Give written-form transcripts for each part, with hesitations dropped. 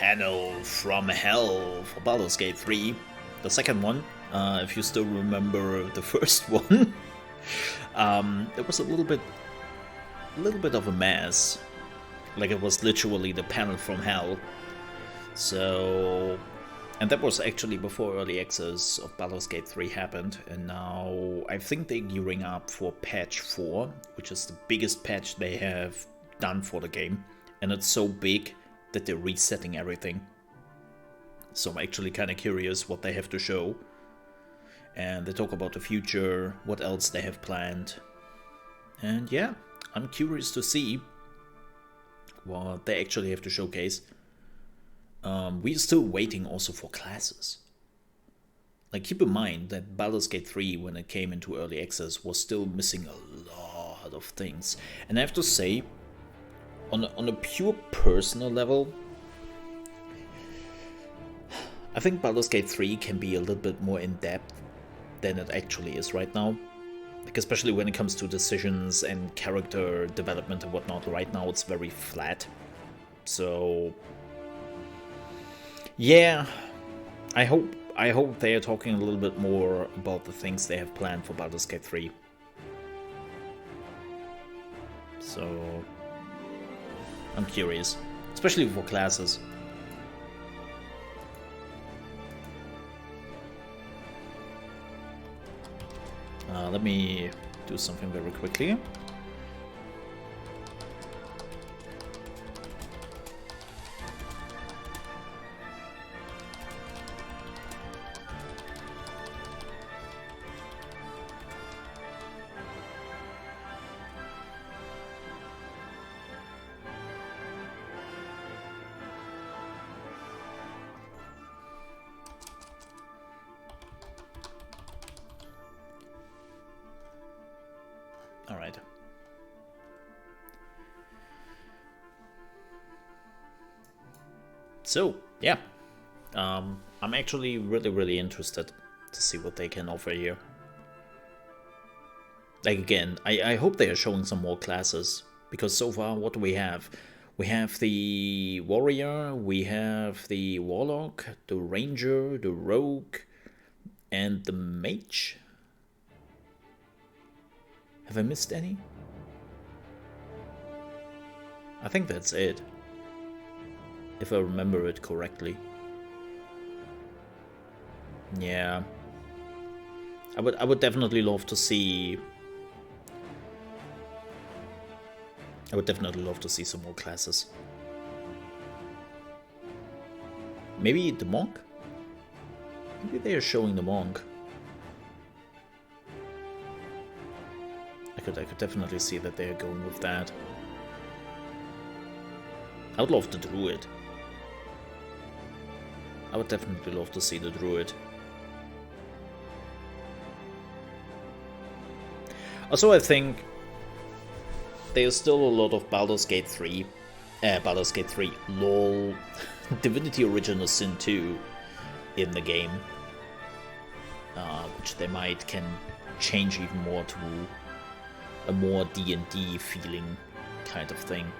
panel from hell for Baldur's Gate 3, the second one. If you still remember the first one, it was a little bit of a mess. Like, it was literally the panel from hell. So, and that was actually before early access of Baldur's Gate 3 happened, and now I think they're gearing up for patch 4, which is the biggest patch they have done for the game, and it's so big that they're resetting everything. So I'm actually kind of curious what they have to show. And they talk about the future, what else they have planned. And yeah, I'm curious to see what they actually have to showcase. We're still waiting also for classes. Like, keep in mind that Baldur's Gate 3, when it came into early access, was still missing a lot of things. And I have to say, on a pure personal level, I think Baldur's Gate 3 can be a little bit more in-depth than it actually is right now. Like, especially when it comes to decisions and character development and whatnot, right now it's very flat. So, yeah, I hope they are talking a little bit more about the things they have planned for Baldur's Gate 3. So, I'm curious, especially for classes. Let me do something very quickly. Alright. So, yeah. I'm actually really interested to see what they can offer here. Like, again, I hope they are showing some more classes, because so far, what do we have? We have the warrior, we have the warlock, the ranger, the rogue, and the mage. Have I missed any? I think that's it, if I remember it correctly. Yeah, I would definitely love to see. I would definitely love to see some more classes. Maybe the monk? Maybe they are showing the monk. I could definitely see that they are going with that. I would love the druid. I would definitely love to see the druid. Also, I think there's still a lot of Baldur's Gate 3, lol, Divinity Original Sin 2 in the game, which they can change even more to a more D&D feeling kind of thing.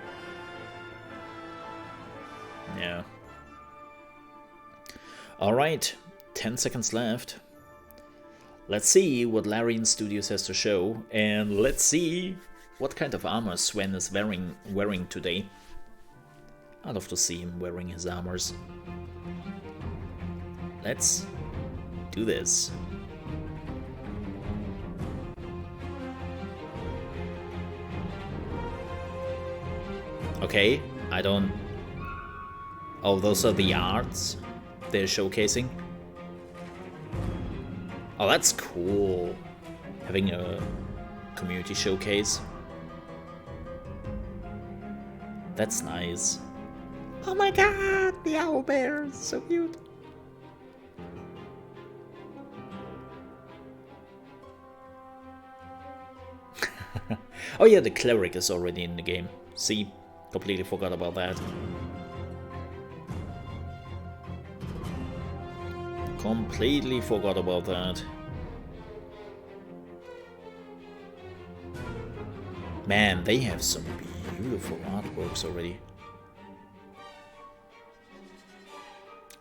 Yeah. Alright, 10 seconds left. Let's see what Larian Studios has to show, and let's see what kind of armor Sven is wearing today. I'd love to see him wearing his armors. Let's do this. Okay, I don't... Oh, those are the arts they're showcasing? Oh, that's cool. Having a community showcase. That's nice. Oh my god, the owl bear is so cute. Oh yeah, the cleric is already in the game. See, completely forgot about that. Completely forgot about that. Man, they have some beautiful artworks already.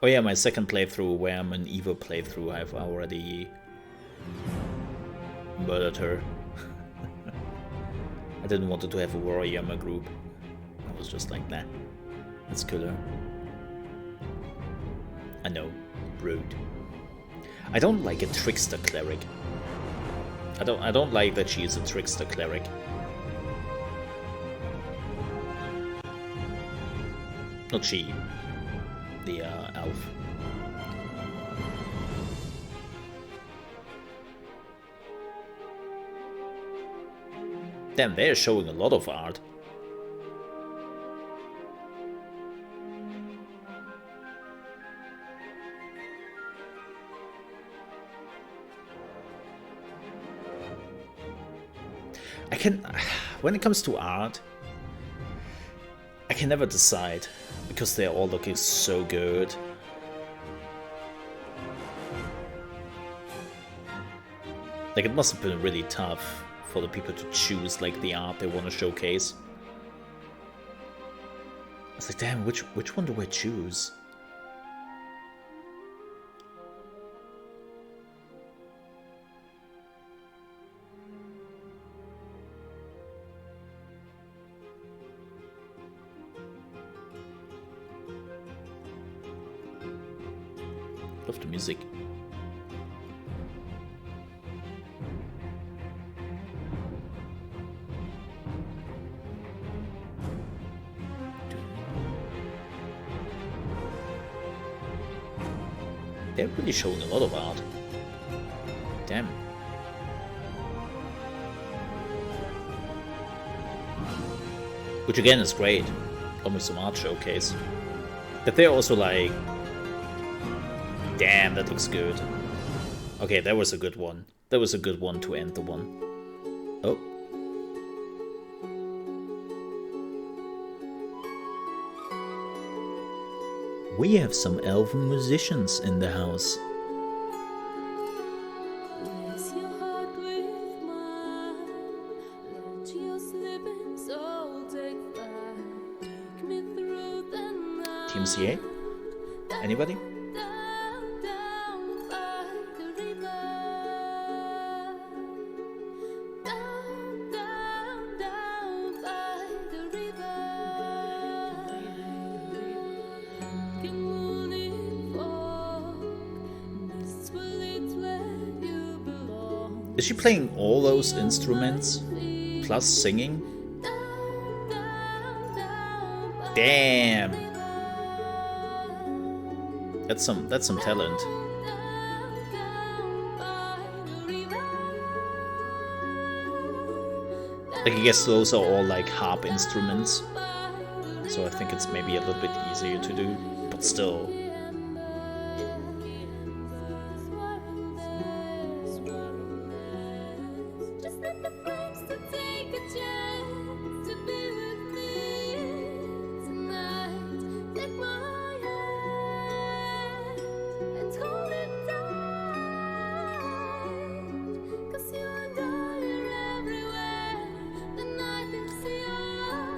Oh yeah, my second playthrough where I'm an evil playthrough, I've already murdered her. I didn't want her to have a warrior in my group. I was just like, nah, let's kill her. I know, rude. I don't like a trickster cleric. I don't like that she is a trickster cleric. Not she, the elf. Damn, they're showing a lot of art. When it comes to art, I can never decide, because they're all looking so good. Like, it must have been really tough for the people to choose, like, the art they want to showcase. I was like, damn, which one do I choose? Love the music. They're really showing a lot of art. Damn. Which again is great. Almost some art showcase. But they're also like, damn, that looks good. Okay, that was a good one. That was a good one to end the one. Oh. We have some elven musicians in the house. Team CA? Anybody? Is she playing all those instruments plus singing? Damn. That's some talent. Like, I guess those are all like harp instruments, so I think it's maybe a little bit easier to do, but still.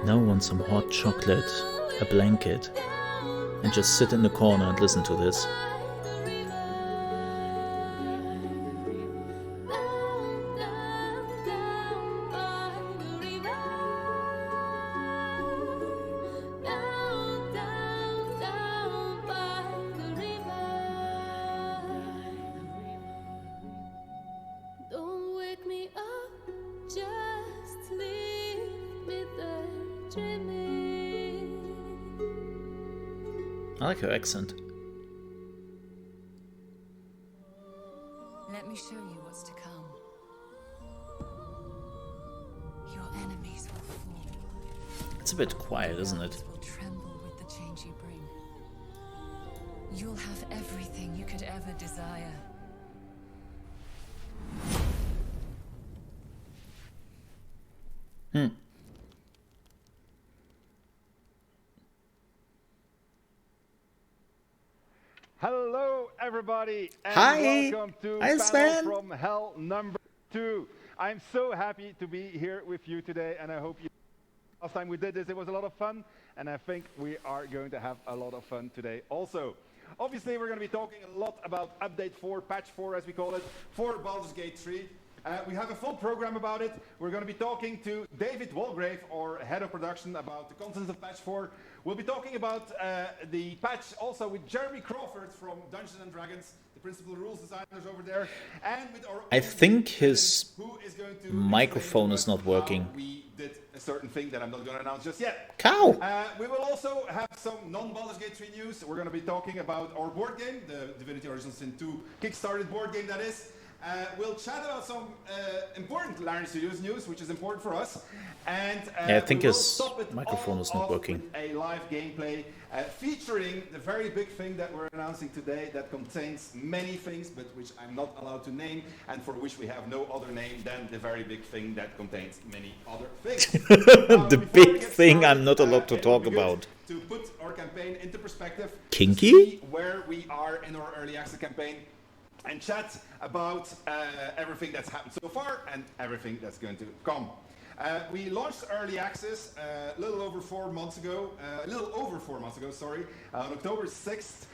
Now I want some hot chocolate, a blanket, and just sit in the corner and listen to this. I like her accent. Let me show you what's to come. Your enemies will fall. It's a bit quiet, isn't it? Will tremble with the change you bring. You'll have everything you could ever desire. Hello, everybody, and Hi. welcome to Hi, Panel Sven. from Hell number 2. I'm so happy to be here with you today, and I hope you Last time we did this, it was a lot of fun, and I think we are going to have a lot of fun today also. Obviously, we're going to be talking a lot about Update 4, Patch 4 as we call it, for Baldurs Gate 3. We have a full program about it. We're going to be talking to David Walgrave, our head of production, about the contents of Patch 4. We'll be talking about the patch also with Jeremy Crawford from Dungeons & Dragons, the principal rules designers over there, and with our I think his who is going to microphone is not working. We did a certain thing that I'm not going to announce just yet. Cow! We will also have some non-Baldur's Gate 3 news. We're going to be talking about our board game, the Divinity Original Sin 2 Kickstarted board game that is. We'll chat about some important Larian Studios news, which is important for us. And yeah, I think his microphone is not working. A live gameplay featuring the very big thing that we're announcing today that contains many things, but which I'm not allowed to name, and for which we have no other name than the very big thing that contains many other things. The big thing I'm not allowed to talk about. To put our campaign into perspective, Kinky? to see where we are in our early access campaign, and chat about everything that's happened so far and everything that's going to come. We launched early access a little over 4 months ago, sorry, on October 6th.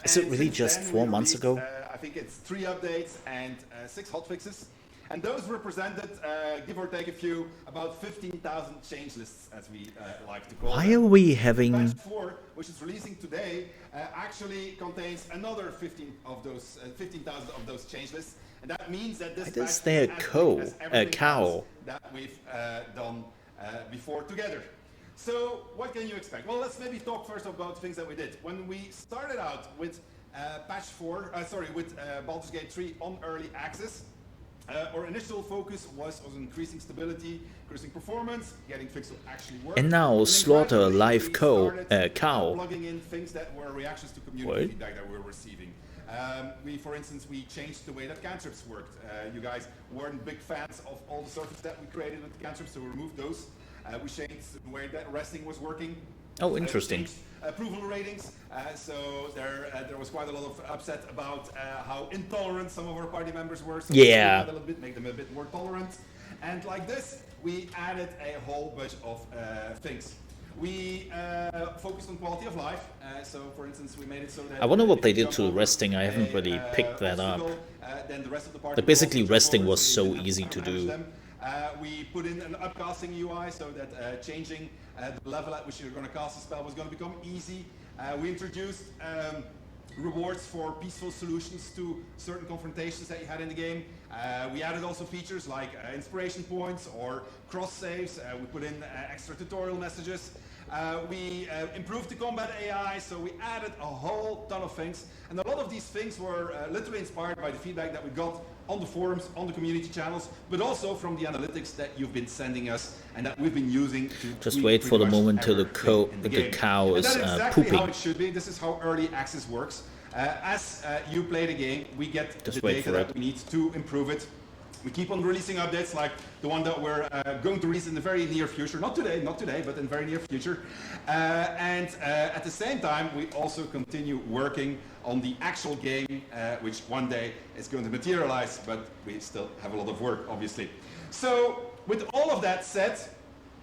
Is it really just 4 months ago? I think it's 3 updates and 6 hotfixes. And those represented, give or take a few, about 15,000 change lists, as we like to call them. Why are we having... Patch 4, which is releasing today, actually contains another 15,000 of those change lists. And that means that this Why is patch there a everything cow? else that we've done before together. So what can you expect? Well, let's maybe talk first about things that we did. When we started out with with Baldur's Gate 3 on early access, our initial focus was on increasing stability, increasing performance, getting things to actually work. And now slaughter a live cow. Plugging in things that were reactions to community feedback that we were receiving. For instance, we changed the way that cantrips worked. You guys weren't big fans of all the circuits that we created with cantrips, so we removed those. We changed the way that resting was working. Oh, interesting. Approval ratings. So there was quite a lot of upset about how intolerant some of our party members were. So yeah. A little bit, make them a bit more tolerant. And like this, we added a whole bunch of things. We focused on quality of life. So, for instance, we made it so that... I wonder what they did to resting. I haven't really picked that up. Then the rest of the party But basically, resting was so easy to do. We put in an upcasting UI so that changing the level at which you're going to cast a spell was going to become easy. We introduced rewards for peaceful solutions to certain confrontations that you had in the game. We added also features like inspiration points or cross saves. We put in extra tutorial messages. We improved the combat AI, so we added a whole ton of things. And a lot of these things were literally inspired by the feedback that we got on the forums, on the community channels, but also from the analytics that you've been sending us and that we've been using to just wait for the moment till the cow is exactly pooping. How it should be. This is how early access works. As you play the game, we get just the data that we need to improve it. We keep on releasing updates like the one that we're going to release in the very near future. Not today, but in the very near future. And at the same time, we also continue working on the actual game, which one day is going to materialize, but we still have a lot of work, obviously. So, with all of that said,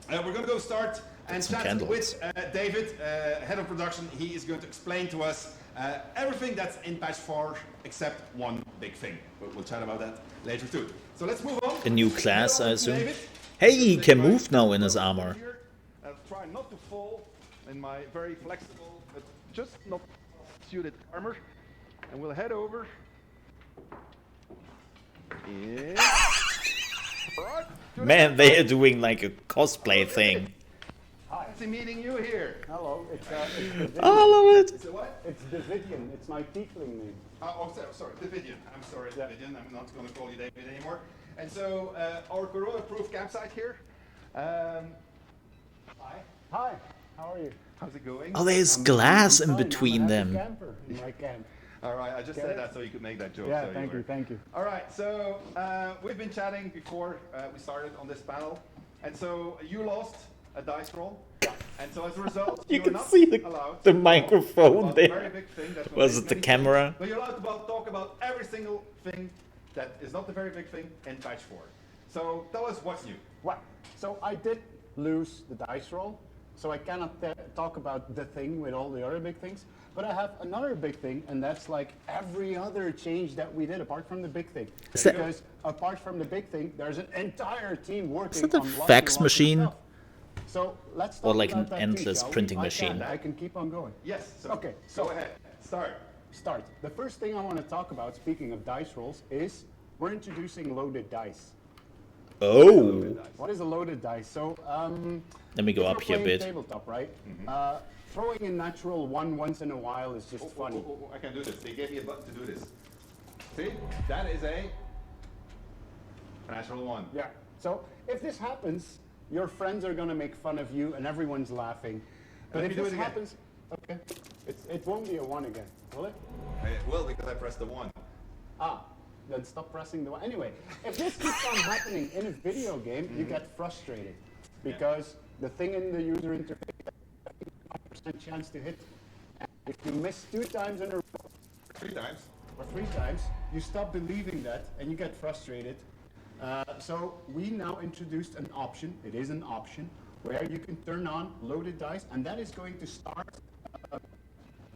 we're going to go start and chat with David, head of production. He is going to explain to us everything that's in patch 4 except one big thing. We'll chat about that later too. So let's move on. A new class, I assume. Hey, he can move now in his armor. I'll try not to fall in my very flexible, but just not suited armor. And we'll head over. Yeah. Right. Man, they are doing like a cosplay thing. Fancy meeting you here. Hello, it's Davidian. Oh, I love it. It's a what? It's Davidian. It's my tiefling name. Sorry, Davidian. I'm sorry, Davidian. I'm not going to call you David anymore. And so, our corona-proof campsite here. Hi. Hi. How are you? How's it going? Oh, there's glass in between them. Camper in my camp. All right, I just said that so you could make that joke. Yeah, so thank you. All right, so we've been chatting before we started on this panel, and so you lost a dice roll, and so as a result, You were can not see allowed the to microphone talk about there. a very big thing that Was contains it the many camera? things, but you're allowed to talk about every single thing that is not the very big thing in patch 4. So tell us what's new. What? So I did lose the dice roll, so I cannot talk about the thing with all the other big things. But I have another big thing, and that's like every other change that we did apart from the big thing. Because apart from the big thing, there's an entire team working Is it a on fax machine? stuff. So let's talk Or like about an that endless too, shall we? printing machine? I can keep on going. Yes. So Okay, so go ahead. Start. The first thing I want to talk about, speaking of dice rolls, is we're introducing loaded dice. Oh. What is a loaded dice? So, Let me go if up here you're a playing bit. tabletop, right? Throwing a natural one once in a while is just funny. I can do this. They gave me a button to do this. See? That is a natural one. Yeah. So if this happens, your friends are gonna make fun of you, and everyone's laughing. But Let if me do this it again. happens, okay, it won't be a one again, will it? It will because I pressed the one. Ah, then stop pressing the one. Anyway, if this keeps on happening in a video game, you get frustrated because the thing in the user interface has a 5% chance to hit. And if you miss 2 times in a row, 3 times. or 3 times, you stop believing that and you get frustrated. So we now introduced an option, it is an option, where you can turn on loaded dice, and that is going to start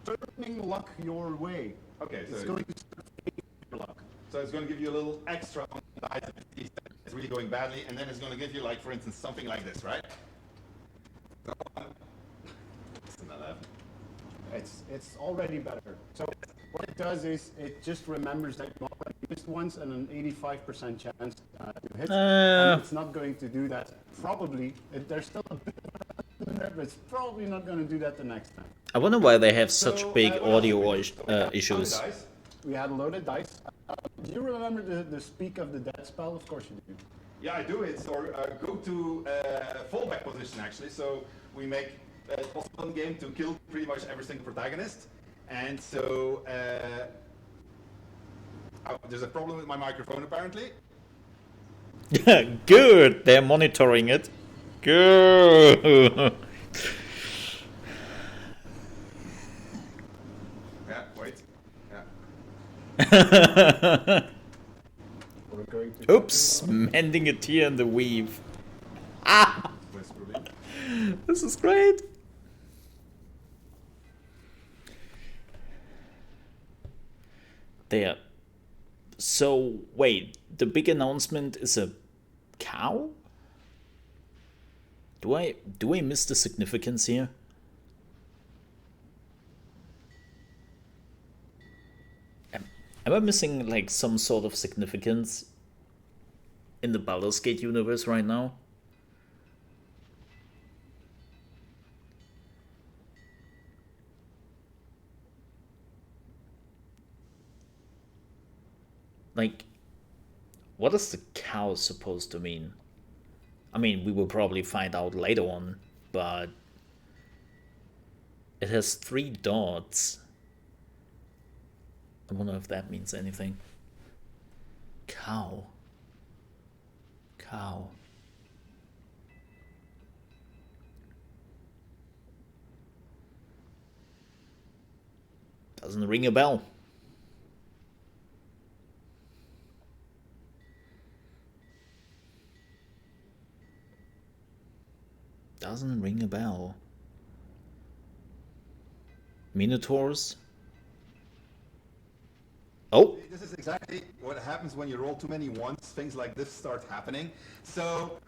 turning luck your way. Okay, It's so going to start fading your luck. So it's going to give you a little extra on the dice if it's really going badly, and then it's going to give you, like, for instance, something like this, right? Go on. It's an 11. It's already better. So what it does is it just remembers that you already missed once and an 85% chance to hit. And it's not going to do that. Probably, there's still a bit of there, but it's probably not going to do that the next time. I wonder why they have such So, big what else audio did we do? issues. Dice. We had loaded dice. Do you remember the Speak of the Dead spell? Of course you do. Yeah, I do. It's our go-to fallback position, actually. So we make it possible in the game to kill pretty much every single protagonist. And so there's a problem with my microphone, apparently. Good, they're monitoring it. Good. Yeah, wait. Yeah. We're going to Oops, mending a tear in the weave. Ah, Whispering. this is great. There. So, wait, the big announcement is a cow? Do I miss the significance here? Am I missing like some sort of significance in the Baldur's Gate universe right now? Like, what is the cow supposed to mean? I mean, we will probably find out later on, but it has 3 dots. I wonder if that means anything. Cow. Cow. Doesn't ring a bell. Doesn't ring a bell. Minotaurs? Oh! This is exactly what happens when you roll too many ones. Things like this start happening. So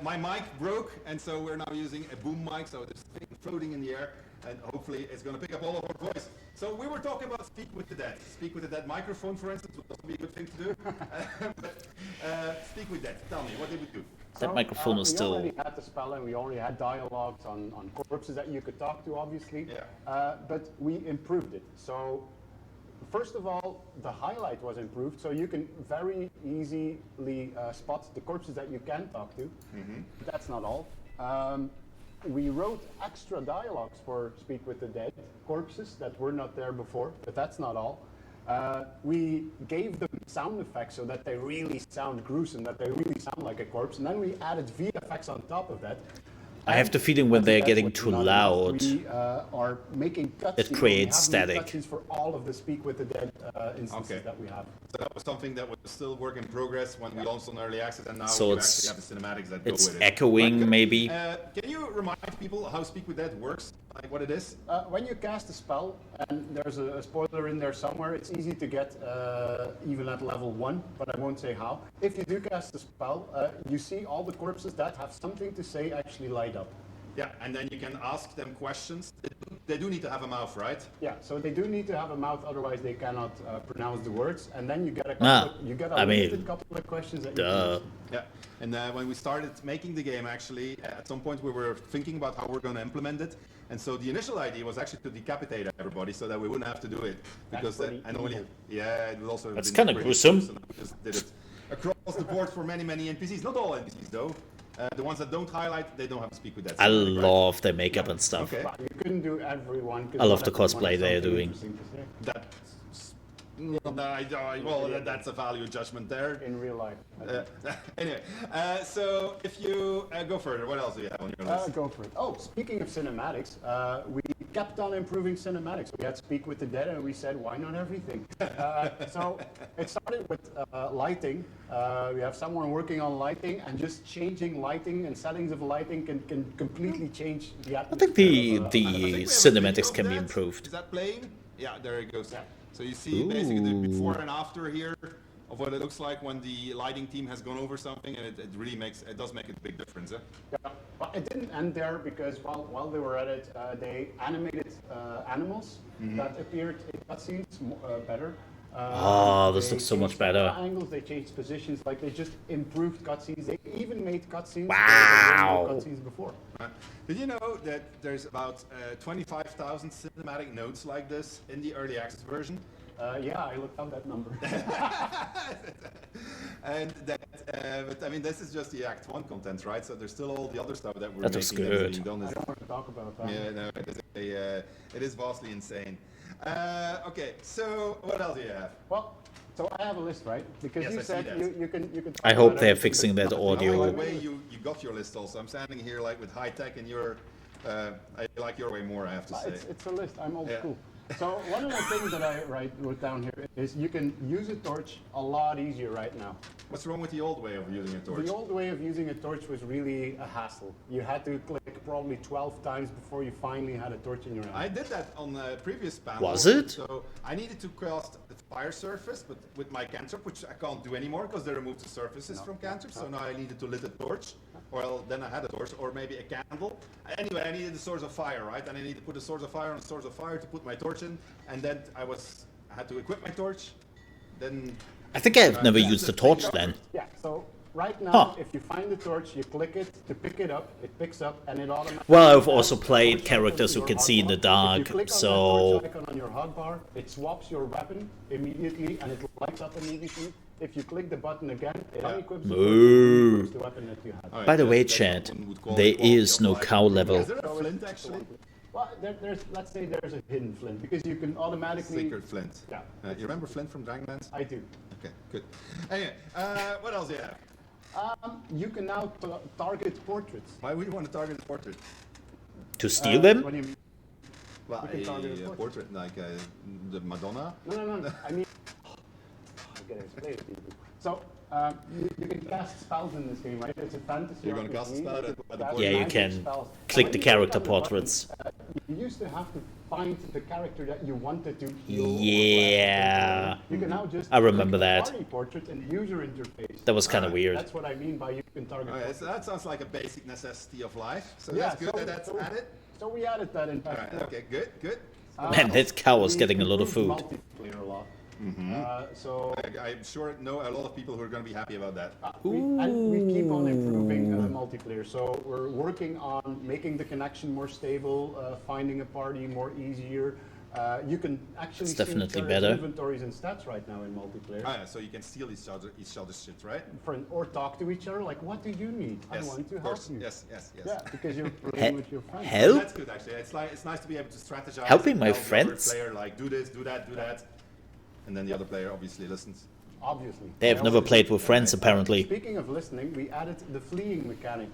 my mic broke, and so we're now using a boom mic, so there's thing floating in the air, and hopefully it's going to pick up all of our voice. So we were talking about Speak with the Dead. Speak with the Dead microphone, for instance, would also be a good thing to do. But Speak with Dead, tell me, what did we do? That microphone is we still... already had the spell, and we already had dialogues on corpses that you could talk to, obviously. Yeah. But we improved it. So first of all, the highlight was improved, so you can very easily spot the corpses that you can talk to. Mm-hmm. But that's not all. We wrote extra dialogues for Speak with the Dead corpses that were not there before, but that's not all. We gave them sound effects so that they really sound gruesome, that they really sound like a corpse, and then we added VFX on top of that I have the feeling when they're getting too loud, We are making cutscenes. it creates static. Cutscenes for all of the Speak with the Dead instances that we have. So that was something that was still work in progress when we launched on early access, and now So you it's- actually have the cinematics that go It's with it. echoing, maybe. Can you remind people how Speak with Dead works, like what it is? When you cast a spell, and there's a spoiler in there somewhere, it's easy to get even at level 1, but I won't say how. If you do cast a spell, you see all the corpses that have something to say actually light up. Yeah, and then you can ask them questions. They do need to have a mouth, right? Yeah, so they do need to have a mouth, otherwise they cannot pronounce the words. And then you get a limited couple of questions that you can Duh. answer. Yeah, and when we started making the game, actually, at some point we were thinking about how we're going to implement it. And so the initial idea was actually to decapitate everybody so that we wouldn't have to do it. Because and only, yeah, it would also. That's been kinda pretty gruesome. gruesome. We just did it across the board for many NPCs. Not all NPCs though. The ones that don't highlight, they don't have to speak with that. I cinematic, right? love their makeup and stuff. Okay. But you couldn't do everyone. I love the cosplay they're doing. That's a value judgment there. In real life. Anyway, so if you go further, what else do you have on your list? Go for it. Oh, speaking of cinematics, we kept on improving cinematics. We had Speak with the Dead, and we said, why not everything? So it started with lighting. We have someone working on lighting, and just changing lighting and settings of lighting can completely change the I atmosphere. think the I think we have a video cinematics of can be that. improved. Is that playing? Yeah, there it goes. Yeah. So you see basically the before and after here of what it looks like when the lighting team has gone over something, and it really does make a big difference. Eh? Yeah, but it didn't end there because while they were at it, they animated animals that appeared in cutscenes better. This They looks so much changed better. Angles, they changed positions, like they just improved cutscenes. They even made cutscenes. Wow. Cutscenes before. Did you know that there's about 25,000 cinematic notes like this in the early access version? Yeah, I looked up that number. And that, but I mean, this is just the Act 1 content, right? So there's still all the other stuff that we're That looks making that's good. being done. I don't want to talk about that. Yeah, no, it is vastly insane. Okay, so what else do you have? Well, so I have a list, right? Because Yes, you I see said that. you can. talk I hope about they're everything, fixing but- that I like audio. the way you got your list also. I'm standing here like with high tech, and I like your way more, I have to say. It's a list. I'm old Yeah. school. So one of the things that I wrote down here is you can use a torch a lot easier right now. What's wrong with the old way of using a torch? The old way of using a torch was really a hassle. You had to click probably 12 times before you finally had a torch in your hand. I did that on the previous panel. Was it? So I needed to cast the fire surface, but with my cantrip, which I can't do anymore because they removed the surfaces from cantrips. So now I needed to lit a torch. Well, then I had a torch, or maybe a candle. Anyway, I needed a source of fire, right? And I needed to put a source of fire on a source of fire to put my torch in. And then I had to equip my torch. Then I think I've never used the torch then. Yeah, so right now, Huh. if you find the torch, you click it to pick it up, it picks up, and it automatically... Well, I've adds also the played torch characters to who your can see in the hotbar. dark, If you click on so... that torch icon on your hotbar, it swaps your weapon immediately, and it lights up immediately. If you click the button again, it unequips the torch and equips the weapon that you had. Alright, By the way, that's chat, what one would call there the quality is of no life. cow level. Is there a flint actually? Well, let's say there's a hidden flint, because you can automatically... Secret flint. Yeah. You remember Flint from Dragonlance? I do. Okay, good. Anyway, what else do you have? You can now target portraits. Why would you want to target a portrait? To steal them? What do you mean? Well, You can target a a portrait. portrait like the Madonna. No. I mean, I gotta explain it to you. So, you can cast spells in this game, right? It's a fantasy. You're gonna cast a spell at the portrait? Yeah, you magic can spells. click When the you character on the button, portraits. You used to have to find the character that you wanted to heal. or Yeah. You can now just I remember click the that. party portrait in the user interface. That was kind of weird. That's what I mean by you can target. Okay, portraits. so that sounds like a basic necessity of life. So Yeah, that's good that that's so- added. So we added that in All fact. right, okay, good. Man, that cow was We getting a lot of food. improved multiplayer a lot. So I'm sure know a lot of people who are going to be happy about that. we keep on improving multiplayer. So we're working on making the connection more stable, finding a party more easier. You can actually It's definitely see better. inventories and stats right now in multiplayer. Oh, yeah, so you can steal each other's shit, right? Or talk to each other like, what do you need? I Yes, want to of help course. you. Yes. Yeah, because you're playing with your friends. Help? That's good actually. It's nice to be able to strategize. Helping and my tell the other friends? player like do this, do that, and then the other player obviously listens. Obviously. They have never played with friends, apparently. Speaking of listening, we added the fleeing mechanic.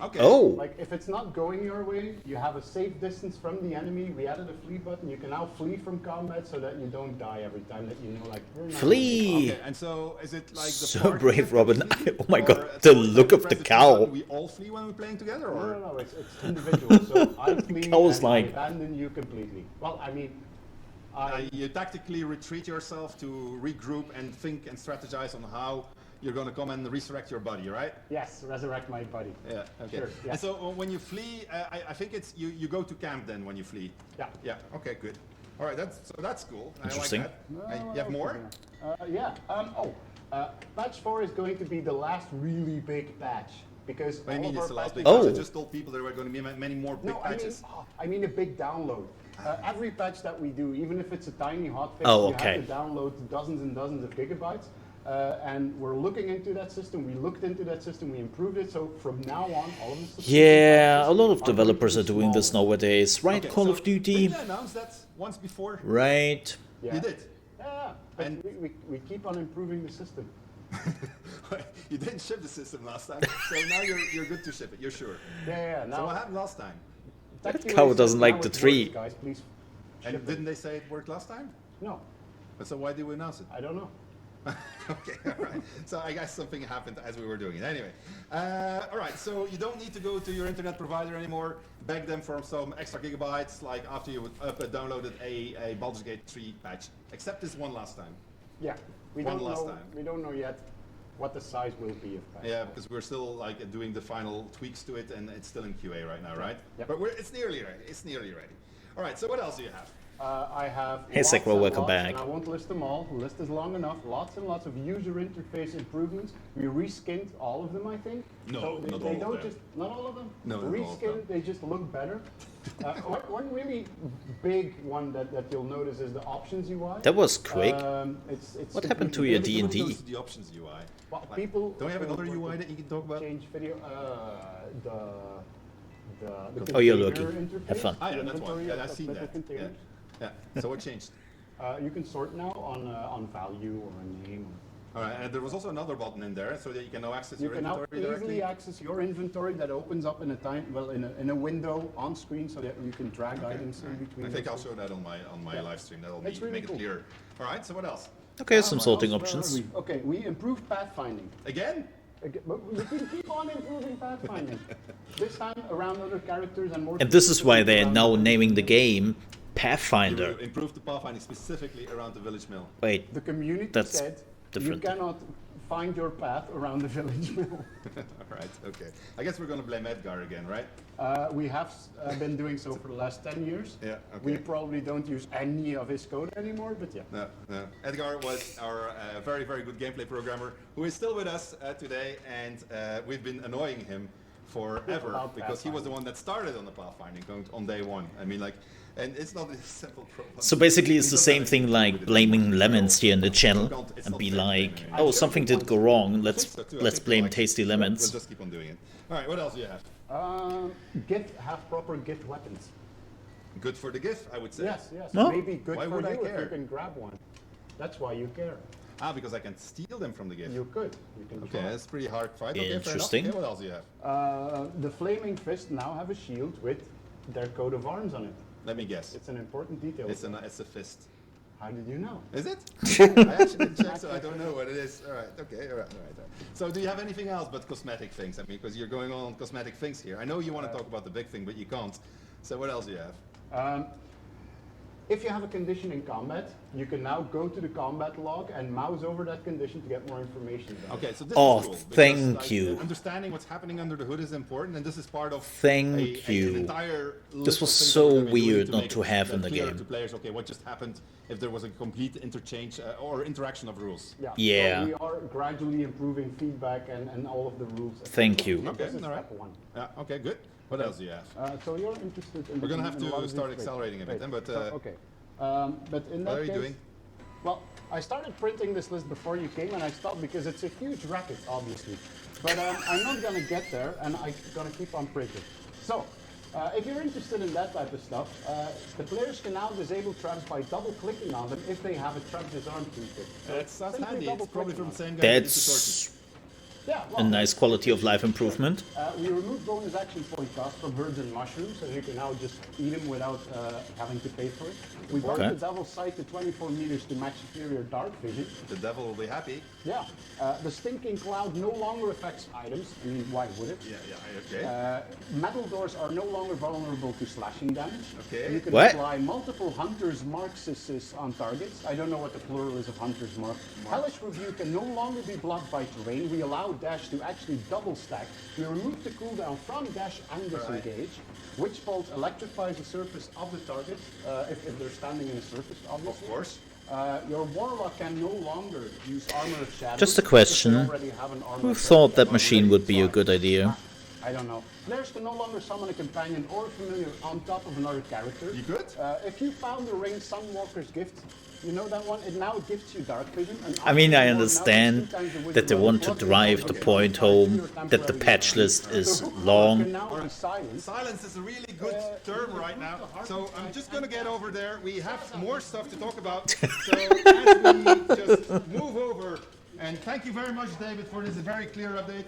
Okay. Oh, Like, if it's not going your way, you have a safe distance from the enemy. We added a flee button. You can now flee from combat so that you don't die every time that you know, like, we're not flee! Okay, and so is it like the So party brave, that Robin. flee, Oh my or god, at the some point, look like, of we the press flee button, cow. we all flee when we're playing together, or? No, it's individual. So I flee Cow's and like- I abandon you completely. Well, I mean, You tactically retreat yourself to regroup and think and strategize on how you're going to come and resurrect your body, right? yes, resurrect my buddy. Yeah. Okay. Sure, yeah. And so when you flee, I think it's you go to camp then when you flee. Yeah. Yeah. Okay. Good. All right. That's cool. Interesting. I like that. You have more? Yeah. Patch 4 is going to be the last really big patch because What do you all mean of it's our the last big patches- patch? I Oh. just told people there were going to be many more big No, patches. I mean a big download. Every patch that we do, even if it's a tiny hotfix, Oh, you okay. have to download dozens and dozens of gigabytes. And we're looking into that system. We looked into that system. We improved it. So from now on, all of the systems Yeah, a patches lot of are developers going are to be doing this smaller. nowadays, right? Okay, Call so of Duty, Didn't you announce that once before? right? Yeah. You did. Yeah, but And- we keep on improving the system. You didn't ship the system last time, so now you're good to ship it. You're sure. Yeah. So Now, what happened last time? technically cow it says doesn't now like it the works, tree. guys, please. And ship it. didn't they say it worked last time? No, So why did we announce it? I don't know. Okay, all right. So I guess something happened as we were doing it. Anyway, all right. So you don't need to go to your internet provider anymore, beg them for some extra gigabytes, like after you downloaded a Baldur's Gate 3 patch, except this one last time. Yeah, we One don't last know. time. We don't know yet what the size will be of patch. Yeah, because we're still like doing the final tweaks to it, and it's still in QA right now, right? Yep. But it's nearly ready. It's nearly ready. All right. So what else do you have? I have Hey, lots Sekro, and welcome lots, back. and I won't list them all. The list is long enough. Lots and lots of user interface improvements. We reskinned all of them, I think. No, so they, not they all of don't them. just not all of them. No, not all of reskinned. them. They just look better. One really big one that you'll notice is the options UI. That was quick. It's What happened to completely your Nobody D&D? goes to the options UI. Well, Like, people don't we have another want UI to that you can talk about? change video. The Oh, you're container lucky. interface, Have fun. Ah, yeah, the that's one. inventory Yeah, of I've seen the that. Yeah. containers. Yeah. So what changed? You can sort now on value or a name. All right, and there was also another button in there, so that you can now access You your can now inventory easily directly. access your inventory that opens up in a in a window on screen, so that you can drag items in between. I think those I'll show that on my Yeah. live stream. That'll It's really make cool. it clear. All right, so what else? Okay, some What sorting else? Where are options. we? Okay, we improved pathfinding. Again? But we can keep on improving pathfinding. This time around other characters and more. And this is why they're around now the- naming the game You Pathfinder. improved the pathfinding specifically around the village mill. Wait, The community That's said different. you cannot find your path around the village mill. All right, okay. I guess we're going to blame Edgar again, right? We have been doing so for the last 10 years. Yeah, We okay. probably don't use any of his code anymore, but yeah. No. Edgar was our very, very good gameplay programmer who is still with us today, and we've been annoying him forever About because he was the one that started on the pathfinding going on day one. I mean, like, and it's not a simple problem. so basically it's He the doesn't same have thing anything to do like with it. blaming lemons here in the channel It's and not be fair to like, blame oh, something did go wrong, I let's think so too. I let's think blame like- tasty We'll lemons. just keep on doing it. All right, what else do you have? Gift have proper gift weapons. Good for the gift, I would say. Yes. No? Maybe good Why for would I you if care? you can grab one. That's why you care. Ah, because I can steal them from the gift. You could. You can Okay, try. that's a pretty hard fight. Okay, fair enough. Interesting. Okay, what else do you have? The Flaming Fist now have a shield with their coat of arms on it. Let me guess. It's an important detail. It's a fist. How did you know? Is it? I actually didn't check, so I don't know what it is. All right, okay, all right. So do you have anything else but cosmetic things? I mean, because you're going on cosmetic things here. I know you want to talk about the big thing, but you can't. So what else do you have? If you have a condition in combat, you can now go to the combat log and mouse over that condition to get more information about it. Okay, so this Oh, is cool. because, thank like, you. Understanding what's happening under the hood is important, and this is part of Thank you. an entire This list was of things so that we're gonna be doing weird to not make to it have in the clear game. to players, okay, what just happened if there was a complete interchange or interaction of rules. Yeah. So we are gradually improving feedback and all of the rules. Thank you. Okay, This is all right. step one. Yeah, okay, good. What else do you have? So you're interested in. We're gonna have in a lot to of start these accelerating a bit then, Wait, but so, okay. But in that what are you case, doing? well, I started printing this list before you came, and I stopped because it's a huge racket, obviously. But I'm not gonna get there, and I'm gonna keep on printing. So, if you're interested in that type of stuff, the players can now disable traps by double-clicking on them if they have a trap disarm toolkit. So That's simply handy. It's probably double-clicking from on the it. same guy. who did the That's Yeah, a nice quality of life improvement. We removed bonus action point cost from herbs and mushrooms, so you can now just eat them without having to pay for it. We bumped the Devil's Sight to 24 meters to match superior dark vision. The devil will be happy. Yeah. The Stinking Cloud no longer affects items. I mean, why would it? Okay. Metal doors are no longer vulnerable to slashing damage. Okay. You can apply multiple Hunter's Marks on targets. I don't know what the plural is of Hunter's Mark. Hellish Review can no longer be blocked by terrain. We allow dash to actually double stack. We remove the cooldown from dash and disengage. Witchbolt electrifies the surface of the target if they're standing in a surface, obviously. Of course. Your Warlock can no longer use Armor of Shadow. Just a question. Who thought that machine would be a good idea? I don't know. Players can no longer summon a companion or a familiar on top of another character. You could? If you found the ring Sunwalker's Gift, you know that one? It now gives you dark vision. I mean, I understand that they want to drive the point home, that the patch list is long. Silence is a really good term right now. So I'm just going to get over there. We have more stuff to talk about. So as we just move over, and thank you very much, David, for this very clear update.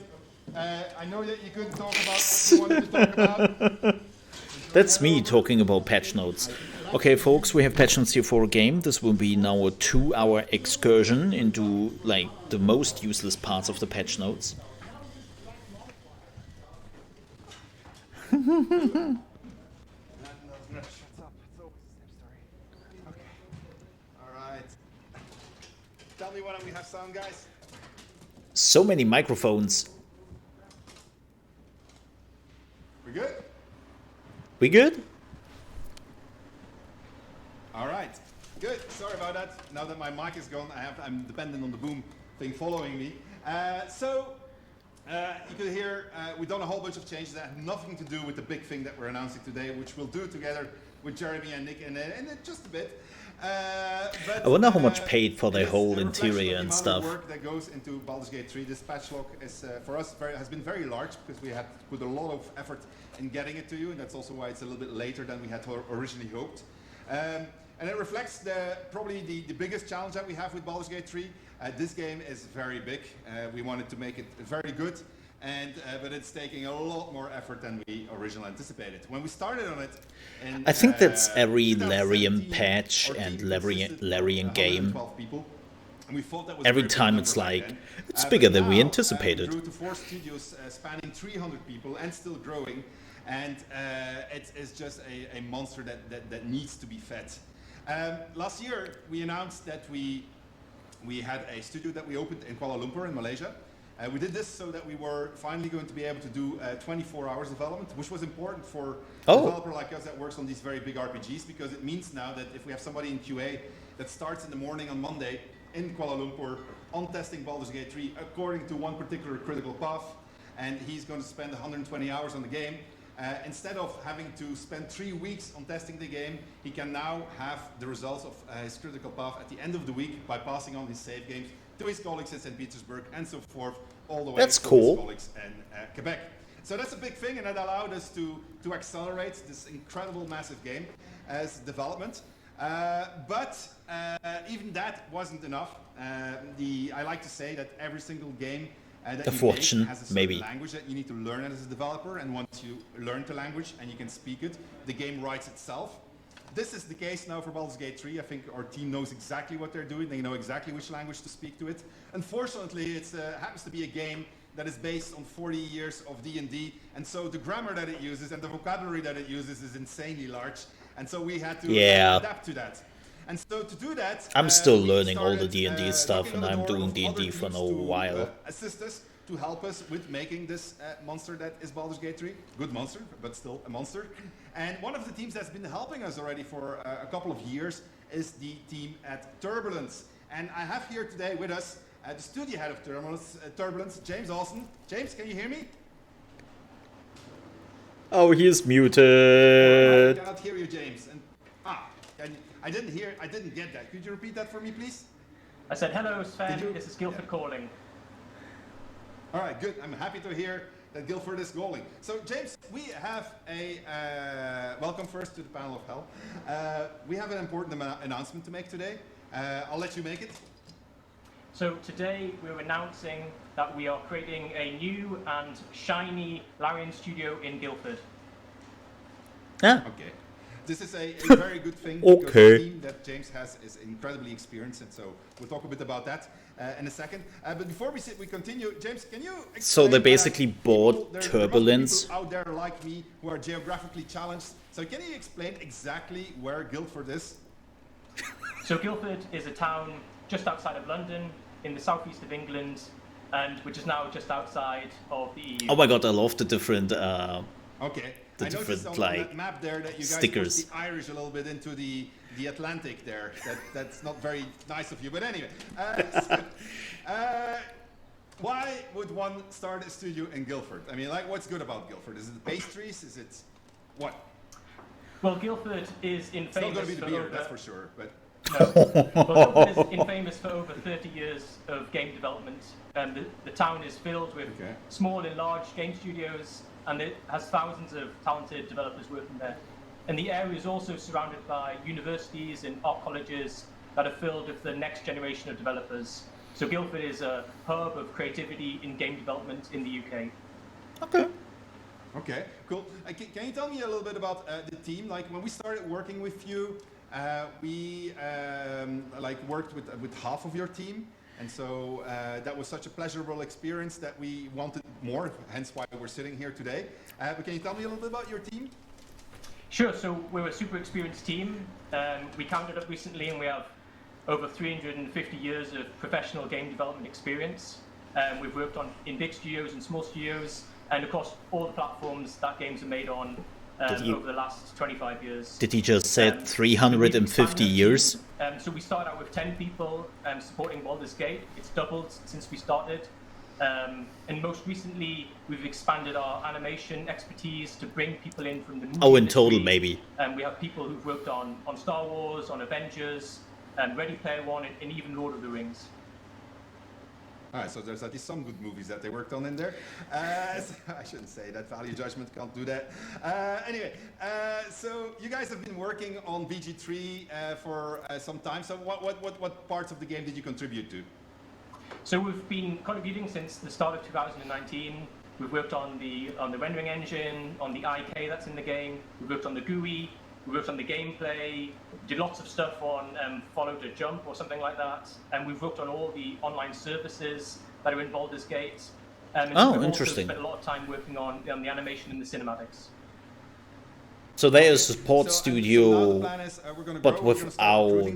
I know that you couldn't talk about what you wanted to talk about. That's me talking about patch notes. Okay, folks, we have patch notes here for a game. This will be now a 2-hour excursion into, like, the most useless parts of the patch notes. Alright. Tell me when we have sound, guys. So many microphones. We good? We good? All right, good. Sorry about that. Now that my mic is gone, I'm dependent on the boom thing following me. You could hear we've done a whole bunch of changes that have nothing to do with the big thing that we're announcing today, which we'll do together with Jeremy and Nick in just a bit. But, I wonder how much paid for their whole interior and stuff. The work that goes into Baldur's Gate 3. This patch log is for us has been very large because we had put a lot of effort in getting it to you, and that's also why it's a little bit later than we had originally hoped. And it reflects probably the biggest challenge that we have with Baldur's Gate 3. This game is very big. We wanted to make it very good, but it's taking a lot more effort than we originally anticipated. When we started on it, I think that's every Larian patch and Larian game. Every time it's like, it's bigger than we anticipated. We grew to 4 studios spanning 300 people and still growing. And it's just a monster that needs to be fed. Last year, we announced that we had a studio that we opened in Kuala Lumpur in Malaysia. We did this so that we were finally going to be able to do 24 hours development, which was important for a developer like us that works on these very big RPGs, because it means now that if we have somebody in QA that starts in the morning on Monday in Kuala Lumpur on testing Baldur's Gate 3 according to one particular critical path, and he's going to spend 120 hours on the game, instead of having to spend 3 weeks on testing the game, he can now have the results of his critical path at the end of the week by passing on his save games to his colleagues in St. Petersburg and so forth, all the way to his colleagues in Quebec. So that's a big thing, and that allowed us to accelerate this incredible, massive game as development. But even that wasn't enough. I like to say that every single game that the you fortune, make has a certain maybe. language that you need to learn as a developer, and once you learn the language and you can speak it, the game writes itself. This is the case now for Baldur's Gate 3. I think our team knows exactly what they're doing. They know exactly which language to speak to it. Unfortunately, it happens to be a game that is based on 40 years of D&D, and so the grammar that it uses and the vocabulary that it uses is insanely large, and so we had to adapt to that. And so to do that, I'm still learning all the D&D stuff, and I'm doing D&D for a while. Assist us to help us with making this monster that is Baldur's Gate 3. Good monster, but still a monster. And one of the teams that's been helping us already for a couple of years is the team at Turbulence. And I have here today with us the studio head of Turbulence, James Olsen. James, can you hear me? Oh, he's muted. I cannot hear you, James. I didn't get that. Could you repeat that for me, please? I said, hello, Sven. This is Guildford calling. All right, good. I'm happy to hear that Guildford is calling. So, James, we have a welcome first to the panel of hell. We have an important announcement to make today. I'll let you make it. So today we're announcing that we are creating a new and shiny Larian studio in Guildford. Ah. Okay. This is a very good thing because the team that James has is incredibly experienced, and so we'll talk a bit about that in a second. But before we continue, James, can you explain? So they basically bought Turbulence. There out there like me who are geographically challenged. So can you explain exactly where Guildford is? So Guildford is a town just outside of London, in the southeast of England, and which is now just outside of the EU. Oh my god, I love the different Okay. the I different noticed on like that map there that you guys stickers. put the Irish a little bit into the Atlantic there. That's not very nice of you. But anyway, why would one start a studio in Guildford? I mean, like, what's good about Guildford? Is it the pastries? Is it what? Well, Guildford is infamous It's not going to be the beer, over, that's for sure. But no. Well, Guildford is infamous for over 30 years of game development, and the town is filled with small and large game studios, and it has thousands of talented developers working there. And the area is also surrounded by universities and art colleges that are filled with the next generation of developers. So Guildford is a hub of creativity in game development in the UK. Okay. Okay, cool. Can you tell me a little bit about the team? Like when we started working with you, we like worked with half of your team, and so that was such a pleasurable experience that we wanted more. Hence why we're sitting here today. But can you tell me a little bit about your team? Sure. So we're a super experienced team. We counted up recently, and we have over 350 years of professional game development experience. We've worked in big studios and small studios, and across all the platforms that games are made on over the last 25 years. Did he just say 350 years? So we started out with 10 people supporting Baldurs Gate. It's doubled since we started. And most recently, we've expanded our animation expertise to bring people in from the movie Oh, in total, industry. maybe. We have people who've worked on Star Wars, on Avengers, Ready Player One, and even Lord of the Rings. All right, so there's at least some good movies that they worked on in there. I shouldn't say that, value judgment, can't do that. Anyway, so you guys have been working on BG3 for some time. So what parts of the game did you contribute to? So we've been contributing since the start of 2019. We've worked on the rendering engine, on the IK that's in the game. We've worked on the GUI. We worked on the gameplay, did lots of stuff on Follow to Jump or something like that, and we've worked on all the online services that are in Baldurs Gate. And we've interesting. Also spent a lot of time working on the animation and the cinematics. So there is a support studio, so now the plan is, we're gonna but grow, without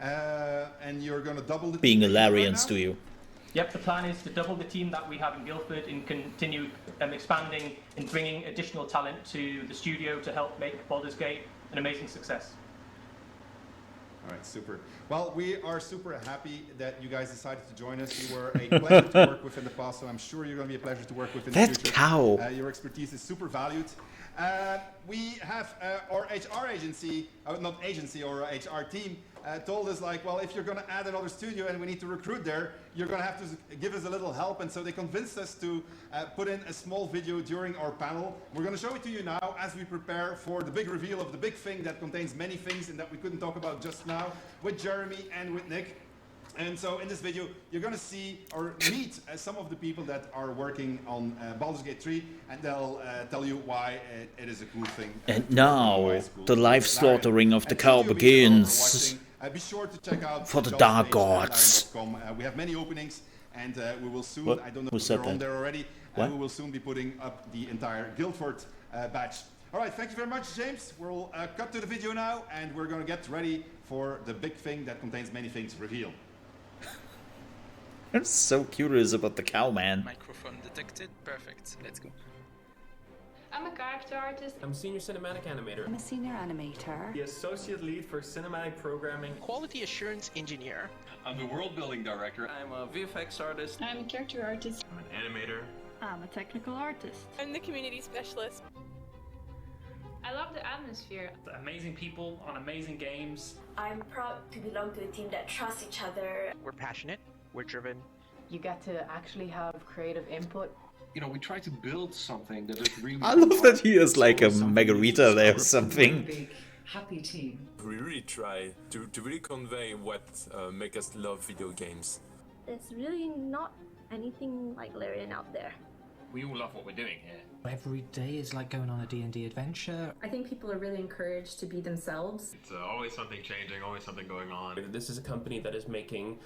and you're going to double the being a team Larian right studio. Yep, the plan is to double the team that we have in Guildford and continue expanding and bringing additional talent to the studio to help make Baldurs Gate an amazing success. All right, super. Well, we are super happy that you guys decided to join us. You were a pleasure to work with in the past, so I'm sure you're going to be a pleasure to work with in the future. That cow! Your expertise is super valued. We have our HR agency, not agency, or HR team, told us like, well, if you're going to add another studio and we need to recruit there, you're going to have to give us a little help. And so they convinced us to put in a small video during our panel. We're going to show it to you now as we prepare for the big reveal of the big thing that contains many things and that we couldn't talk about just now with Jeremy and with Nick. And so in this video, you're going to see or meet some of the people that are working on Baldurs Gate 3, and they'll tell you why it is a cool thing. And now, the live slaughtering of the cow begins. Be sure to check out for the Dark Gods. We have many openings, and we will soon, What? I don't know Who if said they're on that? there already, What? we will soon be putting up the entire Guildford batch. All right, thank you very much, James. We'll cut to the video now, and we're going to get ready for the big thing that contains many things reveal. I'm so curious about the cow, man. Microphone detected. Perfect. Let's go. I'm a character artist. I'm senior cinematic animator. I'm a senior animator. The associate lead for cinematic programming. Quality assurance engineer. I'm the world building director. I'm a VFX artist. I'm a character artist. I'm an animator. I'm a technical artist. I'm the community specialist. I love the atmosphere. Amazing people on amazing games. I'm proud to belong to a team that trusts each other. We're passionate. We're driven. You get to actually have creative input. You know, we try to build something that is really... I love that he is like a margarita there or something. Big, happy team. We really try to really convey what make us love video games. there's really not anything like Lyrian out there. We all love what we're doing here. Every day is like going on a D&D adventure. I think people are really encouraged to be themselves. It's always something changing, always something going on. This is a company that is making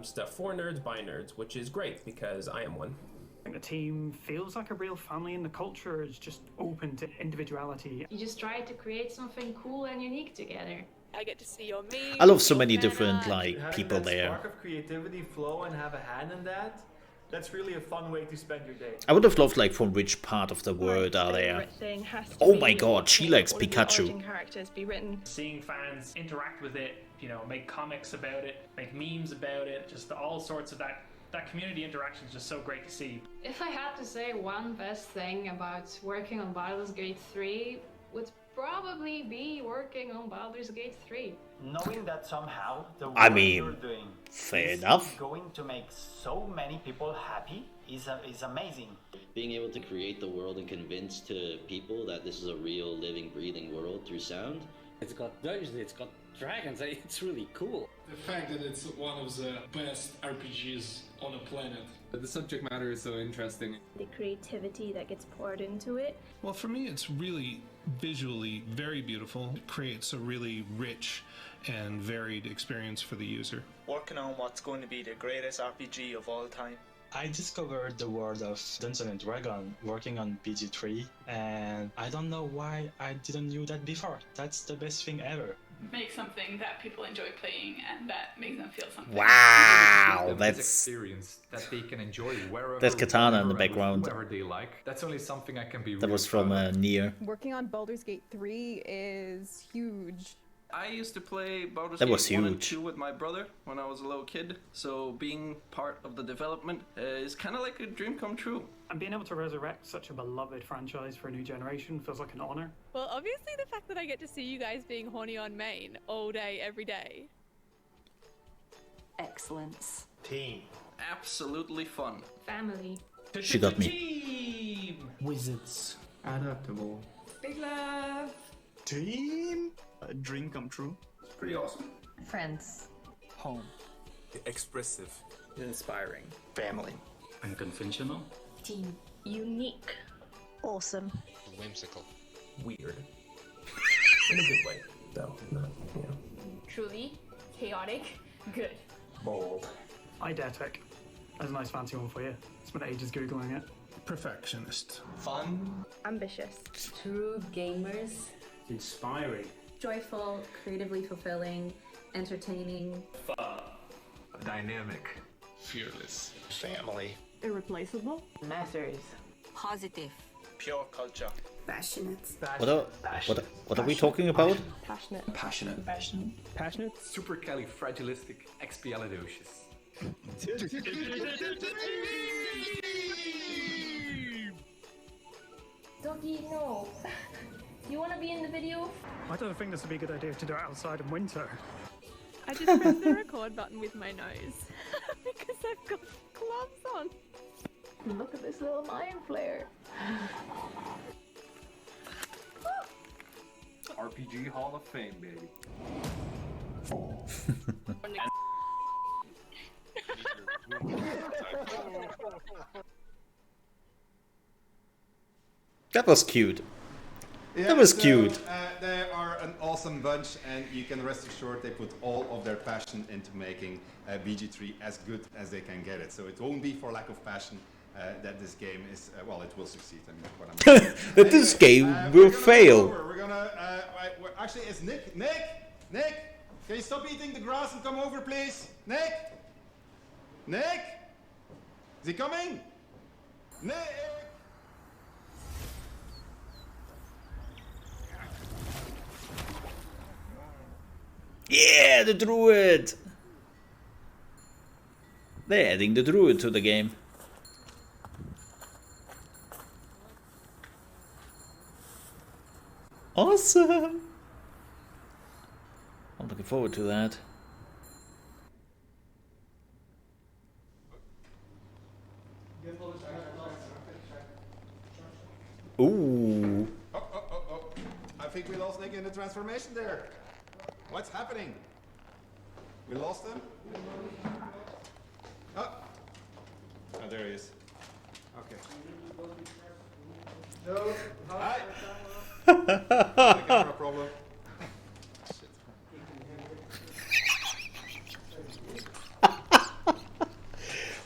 stuff for nerds by nerds, which is great because I am one. I think the team feels like a real family and the culture is just open to individuality. You just try to create something cool and unique together. I get to see your memes. I love so many different like people that there. Spark of creativity flow and have a hand in that. That's really a fun way to spend your day. I would have loved like from which part of the world are there. Oh my god, she likes Pikachu. Characters be written. Seeing fans interact with it, you know, make comics about it, make memes about it, just all sorts of that community interaction is just so great to see. If I had to say one best thing about working on Baldur's Gate 3, would probably be working on Baldur's Gate 3. Knowing that somehow the work I mean, you're doing fair is enough. going to make so many people happy is amazing. Being able to create the world and convince to people that this is a real, living, breathing world through sound. It's got dungeons, it's got dragons, it's really cool. The fact that it's one of the best RPGs on the planet. The subject matter is so interesting. The creativity that gets poured into it. Well, for me, it's really visually very beautiful. It creates a really rich and varied experience for the user. Working on what's going to be the greatest RPG of all time. I discovered the world of Dungeons & Dragons working on BG3, and I don't know why I didn't knew that before. That's the best thing ever. Make something that people enjoy playing and that makes them feel something. Wow, that's experience that they can enjoy wherever. That's Katana in the background. Whoever they like. That's only something I can be. That was from Nier. Working on Baldur's Gate 3 is huge. I used to play Baldur's That Gate was 1 and huge. 2 with my brother when I was a little kid, so being part of the development is kind of like a dream come true. And being able to resurrect such a beloved franchise for a new generation feels like an honor. Well, obviously the fact that I get to see you guys being horny on main all day, every day. Excellence. Team. Absolutely fun. Family. She got me. Team. Wizards. Adaptable. Big love. Team. A dream come true. Pretty awesome. Friends. Home. Expressive. Inspiring. Family. Unconventional. Team. Unique. Awesome. Whimsical. Weird. In a good way, though. Not, you know. Truly. Chaotic. Good. Bold. Eidetic. That's a nice fancy one for you. Spent ages Googling it. Perfectionist. Fun. Ambitious. True gamers. Inspiring. Joyful, creatively fulfilling, entertaining. Fun. Dynamic. Fearless. Family. Irreplaceable. Masters. Positive. Pure culture. Passionate. What are we talking about? Passionate. Passionate. Passionate. Passionate. Supercalifragilistic expialidocious. Doggy, no. You want to be in the video? I don't think this would be a good idea to do it outside in winter. I just pressed the record button with my nose because I've got gloves on. Look at this little mind flare. RPG Hall of Fame, baby. That was cute. Yeah, That was so, cute. They are an awesome bunch, and you can rest assured they put all of their passion into making BG3 as good as they can get it. So it won't be for lack of passion that this game is, well, it will succeed. I mean, what I'm saying. That this game will fail. We're gonna, actually, it's Nick. Nick, can you stop eating the grass and come over, please? Nick, is he coming? Nick. Yeah, the Druid! They're adding the Druid to the game. Awesome! I'm looking forward to that. Ooh. Oh. I think we lost Nick in the transformation there. What's happening? We lost him? Oh, there he is. Okay. No. Hi. The camera problem.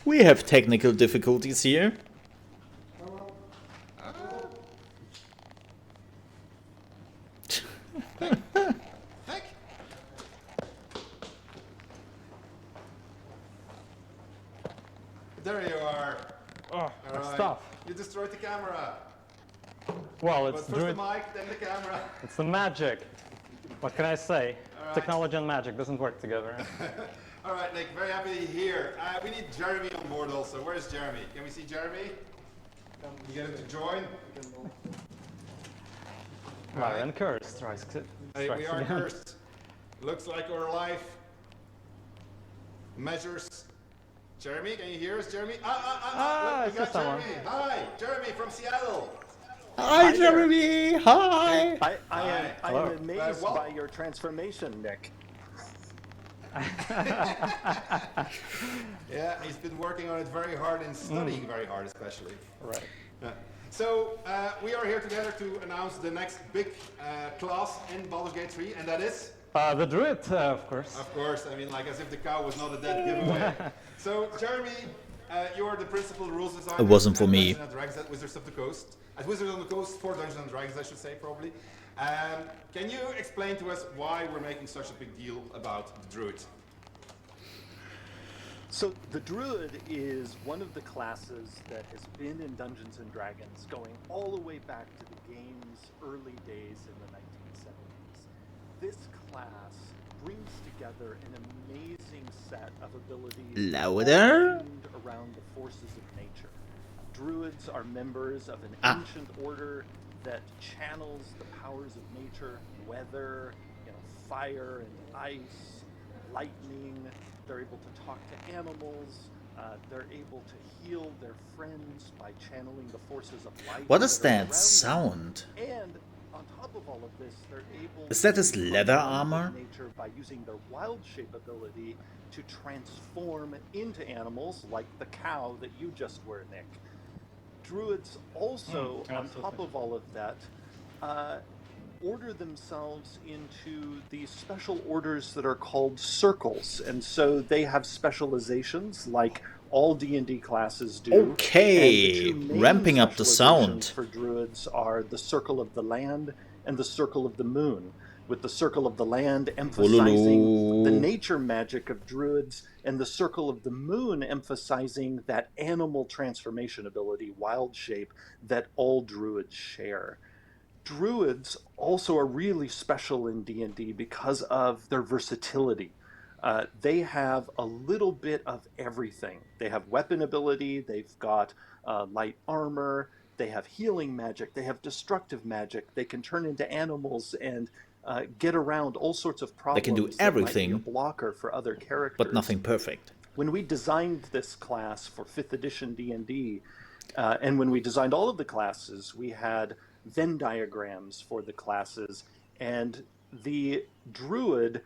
We have technical difficulties here. There you are. Oh, All my right. stuff. You destroyed the camera. Well, it's But first Druid. the mic, then the camera. It's the magic. What can I say? All right. Technology and magic doesn't work together. All right, Nick, very happy to hear. We need Jeremy on board also. Where's Jeremy? Can we see Jeremy? You get him to join? Myron cursed. Strikes Hey, we are again. cursed. Looks like our life measures. Jeremy, can you hear us, Jeremy? Ah, Look, we I got see someone. Jeremy. Hi, Jeremy from Seattle. Hi, Jeremy. Hi. I am Hello. amazed Well- by your transformation, Nick. Yeah, he's been working on it very hard and studying very hard, especially. Right. So we are here together to announce the next big class in Baldur's Gate 3, and that is? The Druid, of course. Of course, I mean, like as if the cow was not a dead giveaway. So, Jeremy, you're the principal rules designer. It wasn't for me. Dungeons and Dragons at Wizards of the Coast. At Wizards on the Coast for Dungeons and Dragons, I should say, probably. Can you explain to us why we're making such a big deal about the Druid? So the Druid is one of the classes that has been in Dungeons and Dragons going all the way back to the game's early days in the 1970s. This class brings together an amazing set of abilities Louder? themed around the forces of nature. Druids are members of an ancient order that channels the powers of nature, weather, fire and ice, lightning. They're able to talk to animals. They're able to heal their friends by channeling the forces of life. What is that are that around them. sound? And on top of all of this, they're able Is that his to leather combine armor? with nature by using their wild shape ability to transform into animals like the cow that you just were, Nick. Druids also, on top of all of that, order themselves into these special orders that are called circles, and so they have specializations like all D&D classes do. Okay, And the two main ramping up the sound. specializations for druids are the Circle of the Land and the Circle of the Moon, with the Circle of the Land emphasizing the nature magic of druids and the Circle of the Moon emphasizing that animal transformation ability, wild shape, that all druids share. Druids also are really special in D&D because of their versatility. They have a little bit of everything. They have weapon ability, they've got light armor, they have healing magic, they have destructive magic, they can turn into animals and get around all sorts of problems. They can do that might be everything, a blocker for other characters. but nothing perfect. When we designed this class for 5th edition D&D, and when we designed all of the classes, we had Venn diagrams for the classes, and the Druid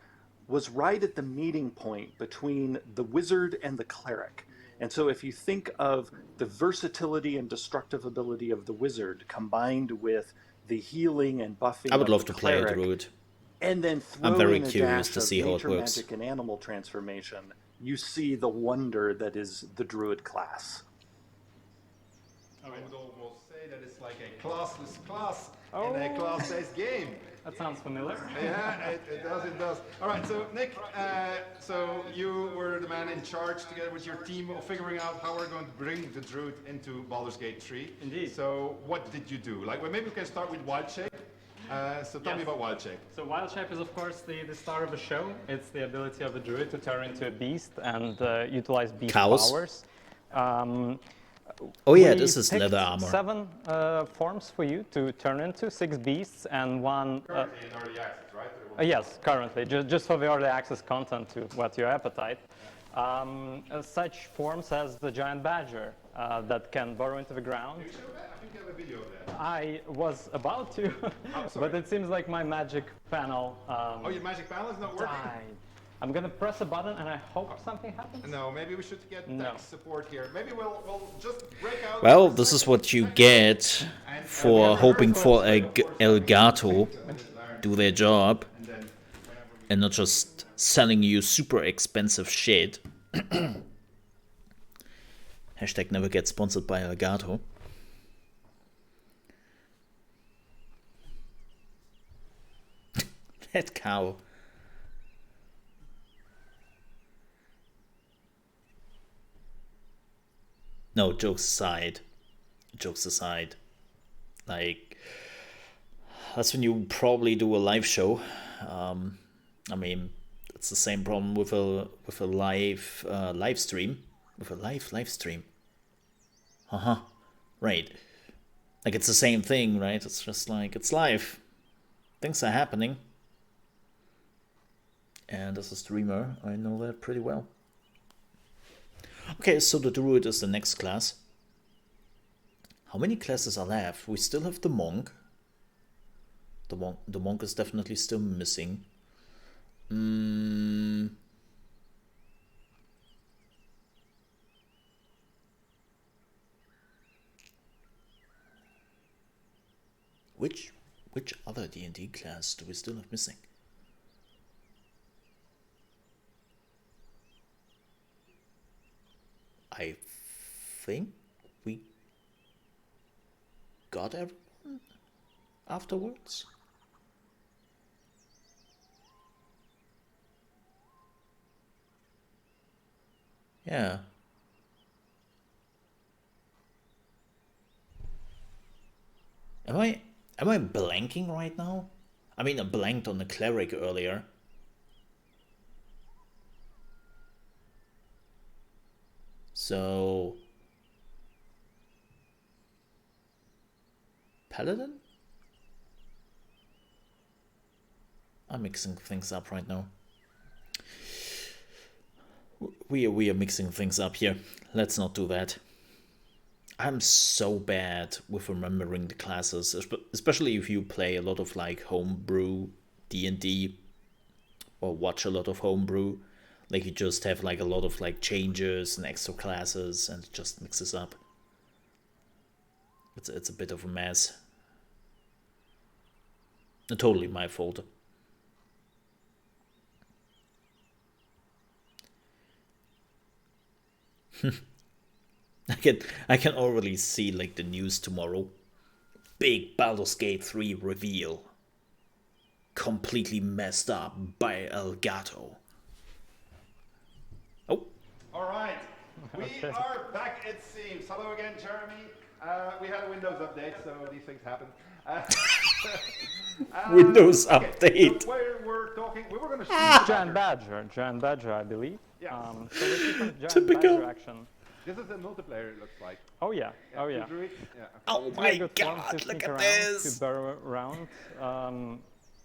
was right at the meeting point between the wizard and the cleric. And so if you think of the versatility and destructive ability of the wizard combined with the healing and buffing I would of love the to play a cleric, Druid. and then throw I'm very in a curious dash to of see how it nature works. magic and animal transformation, you see the wonder that is the Druid class. I would almost say that it's like a classless class in a class-based game. That sounds familiar. Yeah, it does, it does. All right, so Nick, so you were the man in charge together with your team of figuring out how we're going to bring the Druid into Baldur's Gate 3. Indeed. So what did you do? Like, well, maybe we can start with Wild Shape. So tell me about Wild Shape. So Wild Shape is of course the star of the show. It's the ability of a druid to turn into a beast and utilize beast Cows. powers. Oh yeah, We this is picked leather armor. 7 forms for you to turn into, 6 beasts and 1... Currently in early access, right? yes, currently, just for the early access content to whet your appetite. Such forms as the giant badger that can burrow into the ground. Can you show that? I think you have a video of that. I was about to, but it seems like my magic panel oh, your magic panel is not working? died. I'm gonna press a button and I hope something happens. No, maybe we should get tech support here. Maybe we'll just break out. Well, this is what you get for hoping for a Elgato do their job and not just selling you super expensive shit. Hashtag never get sponsored by Elgato. That cow. No, jokes aside. Jokes aside. Like, that's when you probably do a live show. I mean, it's the same problem with a live stream. With a live stream. Right. Like, it's the same thing, right? It's just like, it's live. Things are happening. And as a streamer, I know that pretty well. Okay, so the Druid is the next class. How many classes are left? We still have the Monk. The Monk is definitely still missing. Which other D&D class do we still have missing? I think we got everyone afterwards. Yeah. Am I blanking right now? I mean, I blanked on the cleric earlier. So, Paladin? I'm mixing things up right now. We are mixing things up here. Let's not do that. I'm so bad with remembering the classes, especially if you play a lot of like homebrew D&D or watch a lot of homebrew. Like, you just have like a lot of like changes and extra classes and it just mixes up. It's a bit of a mess. Totally my fault. I can already see like the news tomorrow. Big Baldurs Gate 3 reveal. Completely messed up by Elgato. All right, we are back, it seems. Hello again, Jeremy. We had a Windows update, so these things happen. Windows update. So we were going to shoot Giant Badger, I believe. Yeah. So let's see some Giant Badger action. This is a multiplayer, it looks like. Oh yeah, oh yeah. Druid? Yeah. Oh my god, look at this! To burrow around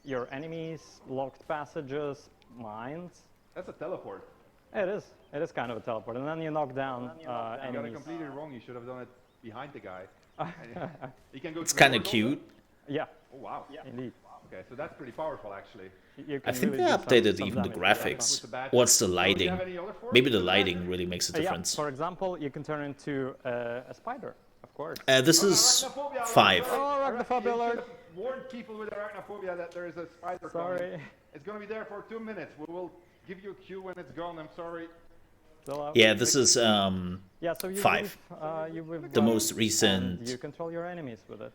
your enemies, locked passages, mines. That's a teleport. It is kind of a teleport, and then you knock down enemies. You got it completely wrong, you should have done it behind the guy. He can go. It's kind of cute. Yeah. Oh wow. Yeah. Indeed. Okay, so that's pretty powerful actually. I think they updated even the graphics. What's the lighting? Maybe the lighting really makes a difference. Yeah. For example, you can turn into a spider, of course. This is 5. Oh, arachnophobia alert! Warn people with arachnophobia that there is a spider coming. It's going to be there for 2 minutes. We will give you a cue when it's gone. I'm sorry. Yeah, this is yeah, so 5. The most recent. You control your enemies with it.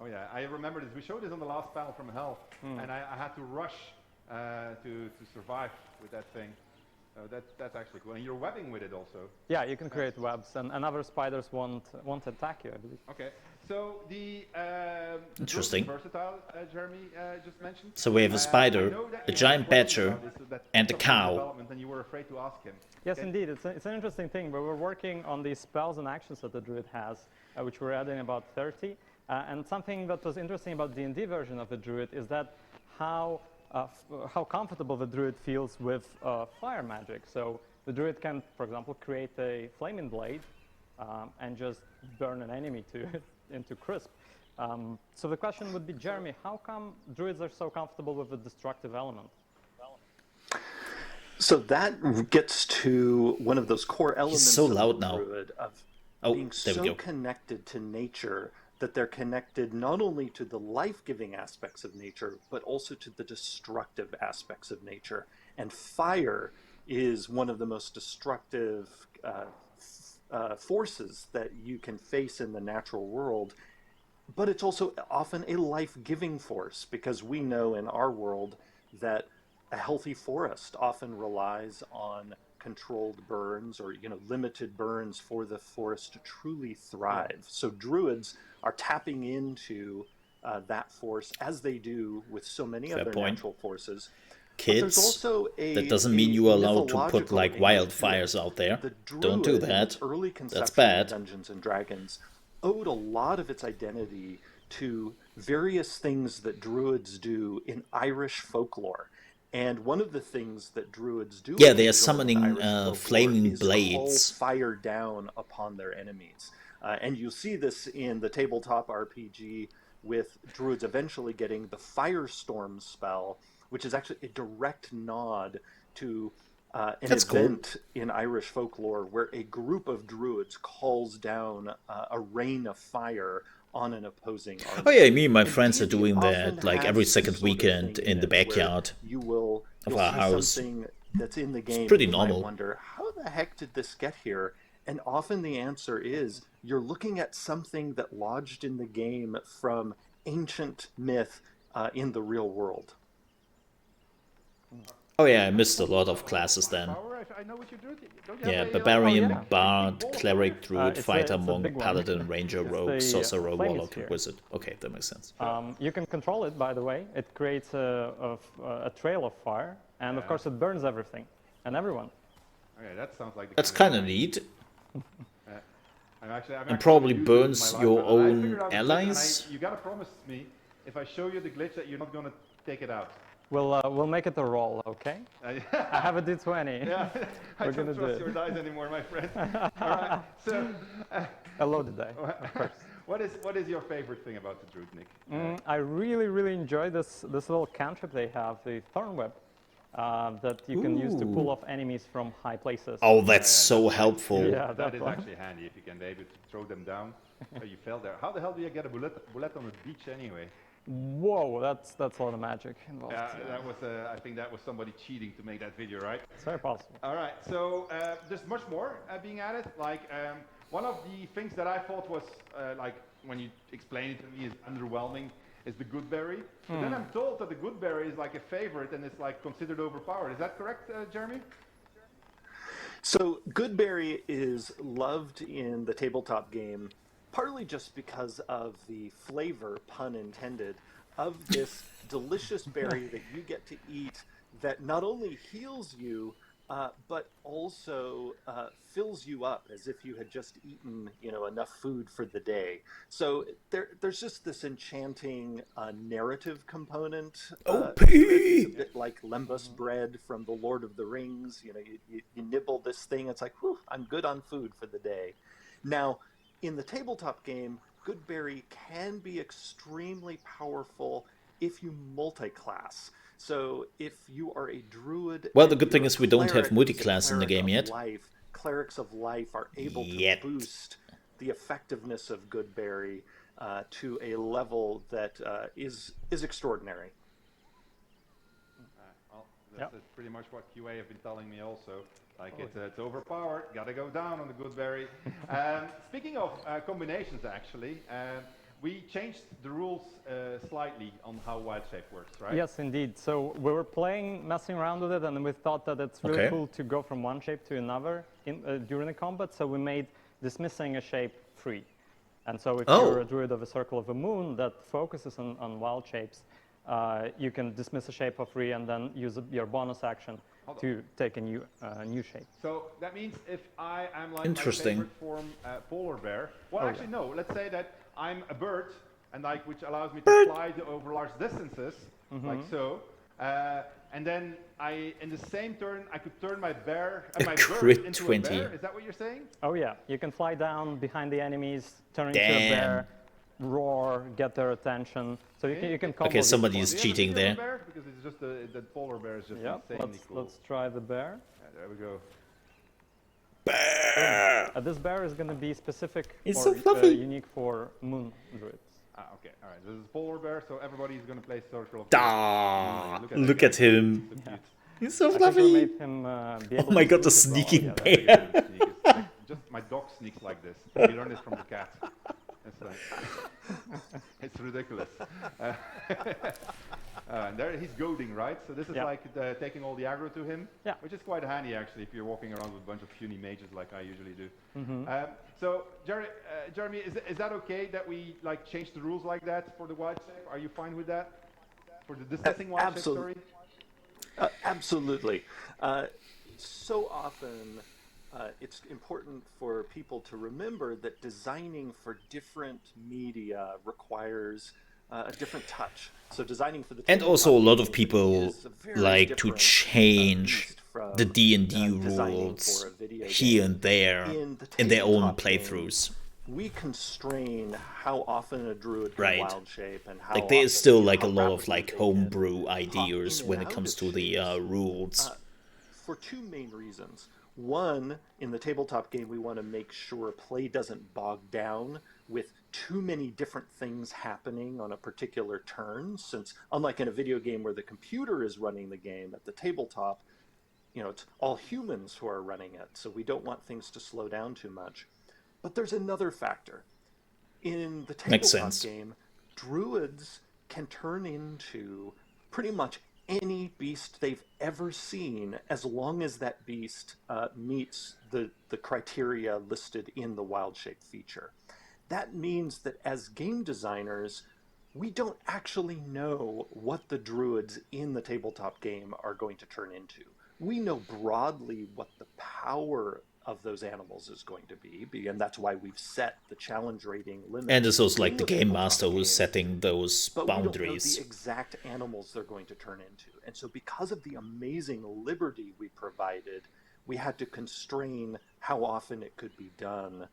Oh yeah, I remember this. We showed this on the last panel from Hell, and I had to rush to survive with that thing. That's actually cool. And you're webbing with it also. Yeah, you can create webs, and other spiders won't attack you, I believe. Okay, so the interesting. Versatile, Jeremy just mentioned. So we have a spider, a giant badger, and a cow. And you were afraid to ask him. Yes, indeed. It's an interesting thing. But we're working on these spells and actions that the Druid has, which we're adding about 30. And something that was interesting about the D&D version of the Druid is that how comfortable the Druid feels with fire magic. So the Druid can, for example, create a flaming blade and just burn an enemy into crisp. So the question would be, Jeremy, how come Druids are so comfortable with the destructive element? So that gets to one of those core elements so of loud the now. Druid of there being we so go. connected to nature that they're connected not only to the life-giving aspects of nature, but also to the destructive aspects of nature. And fire is one of the most destructive forces that you can face in the natural world. But it's also often a life-giving force, because we know in our world that a healthy forest often relies on controlled burns or limited burns for the forest to truly thrive. So druids are tapping into that force, as they do with so many Fair other point. natural forces. Kids, that doesn't mean you are allowed to put like wildfires out there. Don't do that. Early That's conception of bad. Dungeons and Dragons owed a lot of its identity to various things that druids do in Irish folklore. And one of the things that druids do, Yeah, they are summoning flaming is blades. call fire down upon their enemies. And you see this in the tabletop RPG with druids eventually getting the Firestorm spell, which is actually a direct nod to an event in Irish folklore where a group of druids calls down a rain of fire on an opposing army. Oh yeah, me and my friends are doing that like every second weekend in the backyard You'll of our see house. something that's in the game. It's pretty you normal. might wonder, how the heck did this get here? And often the answer is you're looking at something that lodged in the game from ancient myth in the real world. Oh yeah, I missed a lot of classes then. I know what you do. Don't you Yeah, have a, Barbarian, oh, Bard, Cleric, Druid, It's a Fighter, big Monk, one. Paladin, Ranger, It's Rogue, the Sorcerer, Flame Warlock, and Sphere. Wizard. Okay, that makes sense. You can control it, by the way. It creates a trail of fire, and of course it burns everything and everyone. Okay, that sounds like the That's kind of neat. I'm actually And probably using it in burns my life your now. I own figured out the trick, allies? and you gotta promise me, if I show you the glitch, that you're not gonna take it out. We'll make it a roll, okay? I have a D20. Yeah, I We're don't gonna do trust it. your dice anymore, my friend. All right, so a loaded die, of course. What is your favorite thing about the Druid, Nick? I really enjoy this little cantrip they have, the Thorn Web, that you can use to pull off enemies from high places. Oh, that's so helpful. Yeah, that is actually handy if you can be able to throw them down. So you fell there. How the hell do you get a bullet on the beach anyway? Whoa, that's a lot of magic involved. That was I think that was somebody cheating to make that video, right? It's very possible. All right, so there's much more being added. Like one of the things that I thought was like when you explained it to me is underwhelming is the good berry. But then I'm told that the good berry is like a favorite and it's like considered overpowered. Is that correct, Jeremy? So Goodberry is loved in the tabletop game partly just because of the flavor, pun intended, of this delicious berry that you get to eat that not only heals you, but also fills you up as if you had just eaten, enough food for the day. So there's just this enchanting narrative component. It's a bit like lembas bread from the Lord of the Rings. You nibble this thing, it's like, whew, I'm good on food for the day. Now, in the tabletop game, Goodberry can be extremely powerful if you multi-class. So if you are a druid... Well, the good thing is we don't have multi-class in the game yet. Clerics of Life are able to boost the effectiveness of Goodberry to a level that is extraordinary. Well, that's pretty much what QA have been telling me also. Like it's overpowered, gotta go down on the Goodberry. Speaking of combinations, actually, we changed the rules slightly on how Wild Shape works, right? Yes, indeed. So we were messing around with it, and we thought that it's really cool to go from one shape to another during the combat. So we made dismissing a shape free. And so if you're a druid of a Circle of the Moon that focuses on wild shapes, you can dismiss a shape for free and then use your bonus action to take a new shape. So that means if I am like my favorite form, polar bear. Well, actually no. Let's say that I'm a bird, and which allows me to fly over large distances, like so. And then in the same turn, I could turn my bird into a bear. Is that what you're saying? Oh yeah, you can fly down behind the enemies, turn into a bear. roar, get their attention. So you can combo Okay, these somebody ones. is cheating there. Because it's just the polar bear is just Yeah, insanely cool. let's try the bear. There we go. This bear is going to be specific It's or so fluffy. unique for moon druids. Okay, all right. This is polar bear, so everybody's going to play circle of. Look at him. So cute. He's so I think fluffy. we made him be able Oh my to god, the sneak as well. sneaking Yeah, that's bear. Like, just my dog sneaks like this. We learned it from the cat. It's like it's ridiculous. And there he's goading, right? So this is like taking all the aggro to him, which is quite handy actually if you're walking around with a bunch of puny mages like I usually do. So Jeremy, is that okay that we like change the rules like that for the wild shape? Are you fine with that? For the discussing wild shape story? Absolutely. So often it's important for people to remember that designing for different media requires a different touch. So designing for the And also a lot of people like to change the D&D rules here and there in their own playthroughs. We constrain how often a druid can wild shape and how like there's still like a lot of like homebrew ideas when it comes to the rules. For two main reasons. One, in the tabletop game, we want to make sure play doesn't bog down with too many different things happening on a particular turn, since unlike in a video game where the computer is running the game, at the tabletop, it's all humans who are running it, so we don't want things to slow down too much. But there's another factor. In the tabletop game, druids can turn into pretty much any beast they've ever seen, as long as that beast meets the criteria listed in the wild shape feature. That means that as game designers, we don't actually know what the druids in the tabletop game are going to turn into. We know broadly what the power of those animals is going to be, and that's why we've set the challenge rating limit. And it's also like the game master who's setting those but boundaries. We don't know the exact animals they're going to turn into. And so because of the amazing liberty we provided, we had to constrain how often it could be done,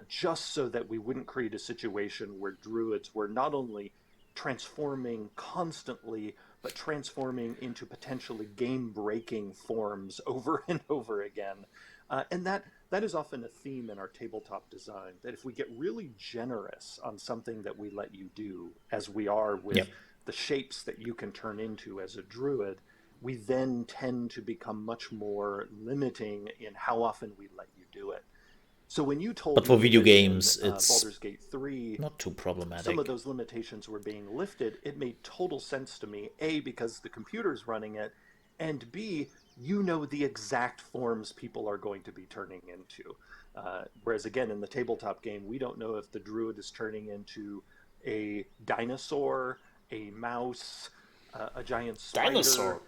just so that we wouldn't create a situation where druids were not only transforming constantly, but transforming into potentially game-breaking forms over and over again. And that is often a theme in our tabletop design, that if we get really generous on something that we let you do, as we are with the shapes that you can turn into as a druid, we then tend to become much more limiting in how often we let you do it. So when you told But for me video that games, in, it's Baldur's Gate 3, not too problematic. some of those limitations were being lifted, it made total sense to me, A, because the computer's running it, and B, you know the exact forms people are going to be turning into. Whereas again, in the tabletop game, we don't know if the druid is turning into a dinosaur, a mouse, a giant spider,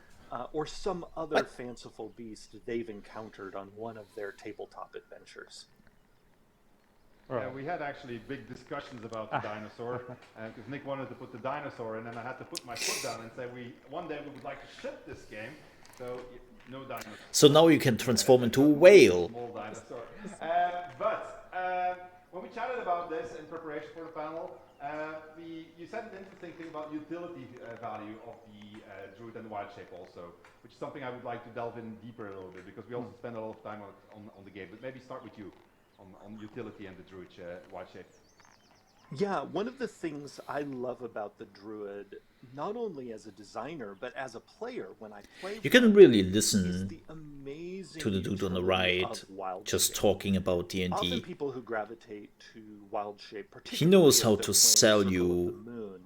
or some other fanciful beast they've encountered on one of their tabletop adventures. Yeah, we had actually big discussions about the dinosaur, because Nick wanted to put the dinosaur in, and I had to put my foot down and say, one day we would like to ship this game, so no dinosaur. So now you can transform into a whale. Small dinosaur. But when we chatted about this in preparation for the panel, you said an interesting thing about utility value of the Druid and the Wild Shape also, which is something I would like to delve in deeper a little bit, because we also spend a lot of time on the game. But maybe start with you on utility and the Druid Wild Shape. Yeah, one of the things I love about the Druid, not only as a designer, but as a player, when I play You can really listen to the dude on the right just talking about D&D. Often people who gravitate to Wild Shape, He knows how to sell you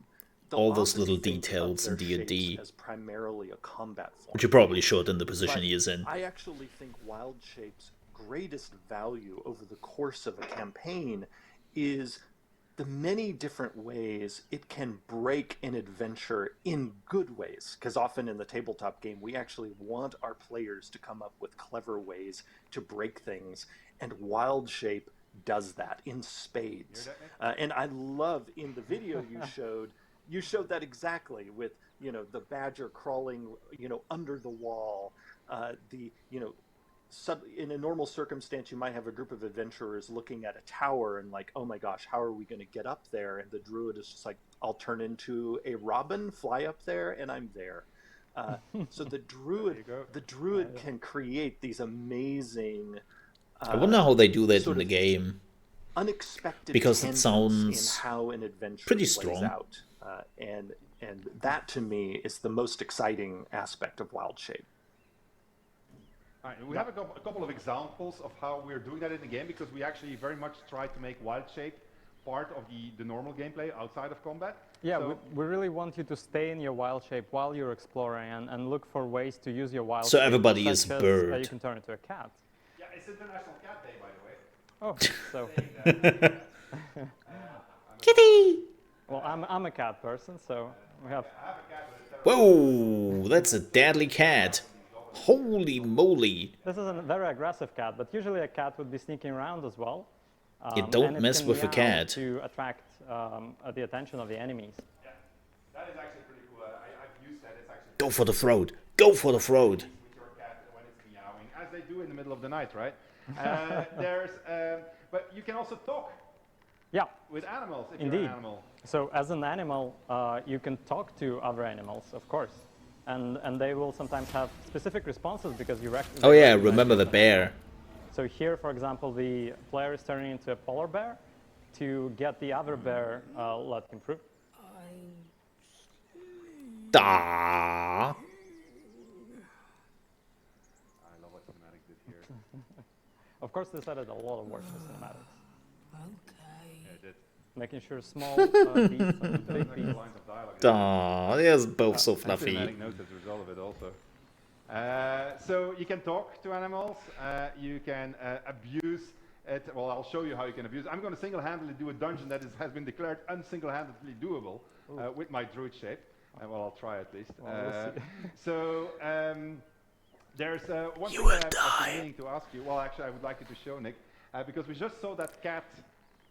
all those little details in D&D, as primarily a combat form. which you probably should in the position he is in. I actually think Wild Shape's greatest value over the course of a campaign is the many different ways it can break an adventure in good ways, because often in the tabletop game we actually want our players to come up with clever ways to break things, and Wild Shape does that in spades. And I love in the video you showed that exactly with the badger crawling under the wall, in a normal circumstance, you might have a group of adventurers looking at a tower and like, oh my gosh, how are we going to get up there? And the druid is just like, I'll turn into a robin, fly up there, and I'm there. So the druid can create these amazing. I wonder how they do that in the game. Unexpected, because it sounds in how an adventure pretty plays strong. out, and that to me is the most exciting aspect of Wild Shape. All right, we have a couple of examples of how we're doing that in the game, because we actually very much try to make Wild Shape part of the normal gameplay outside of combat. Yeah, so, we really want you to stay in your wild shape while you're exploring and look for ways to use your wild So shape. everybody is such as, bird. you can turn into a cat. Yeah, it's International Cat Day, by the way. Oh, so... Kitty! Well, I'm a cat person, so we have... Whoa, that's a deadly cat. Holy moly. This is a very aggressive cat, but usually a cat would be sneaking around as well. You don't and it mess can with a meow cat. to attract the attention of the enemies. Yeah, that is actually pretty cool. I've used that. It's actually Go for the throat. Go for the throat. with your cat when it's meowing, as they do in the middle of the night, right? But you can also talk. Yeah. With animals, if Indeed. you're an animal. So as an animal, you can talk to other animals, of course. And they will sometimes have specific responses because you recognize. Oh yeah, remember the bear. So here, for example, the player is turning into a polar bear to get the other bear let him through. Da. I love what Cinematic did here. Of course, this added a lot of work to cinematics. Yeah, it did. Making sure small beats and big beats. Lines of dialogue. Da. They're both so And fluffy. Cinematic knows as a result of it also. So you can talk to animals, you can abuse it. Well, I'll show you how you can abuse it. I'm going to single-handedly do a dungeon that has been declared unsingle-handedly doable with my druid shape. Well, I'll try at least. Well, we'll there's one thing that I've been meaning to ask you. Well, actually, I would like you to show, Nick, because we just saw that cat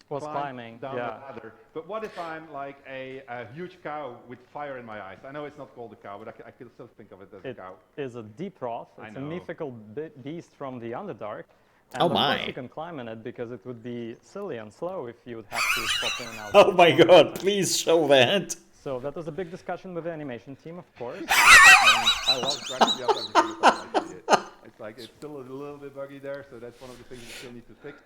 was climbing down the ladder. But what if I'm like a huge cow with fire in my eyes? I know it's not called a cow, but I can still think of it as a cow. It is a deep froth. It's a mythical beast from the Underdark. And Oh of my. course you can climb in it because it would be silly and slow if you would have to stop in and out. Oh my god, please show that. So that was a big discussion with the animation team, of course. And I love Scratching up every single time I see it. It's like it's still a little bit buggy there, so that's one of the things we still need to fix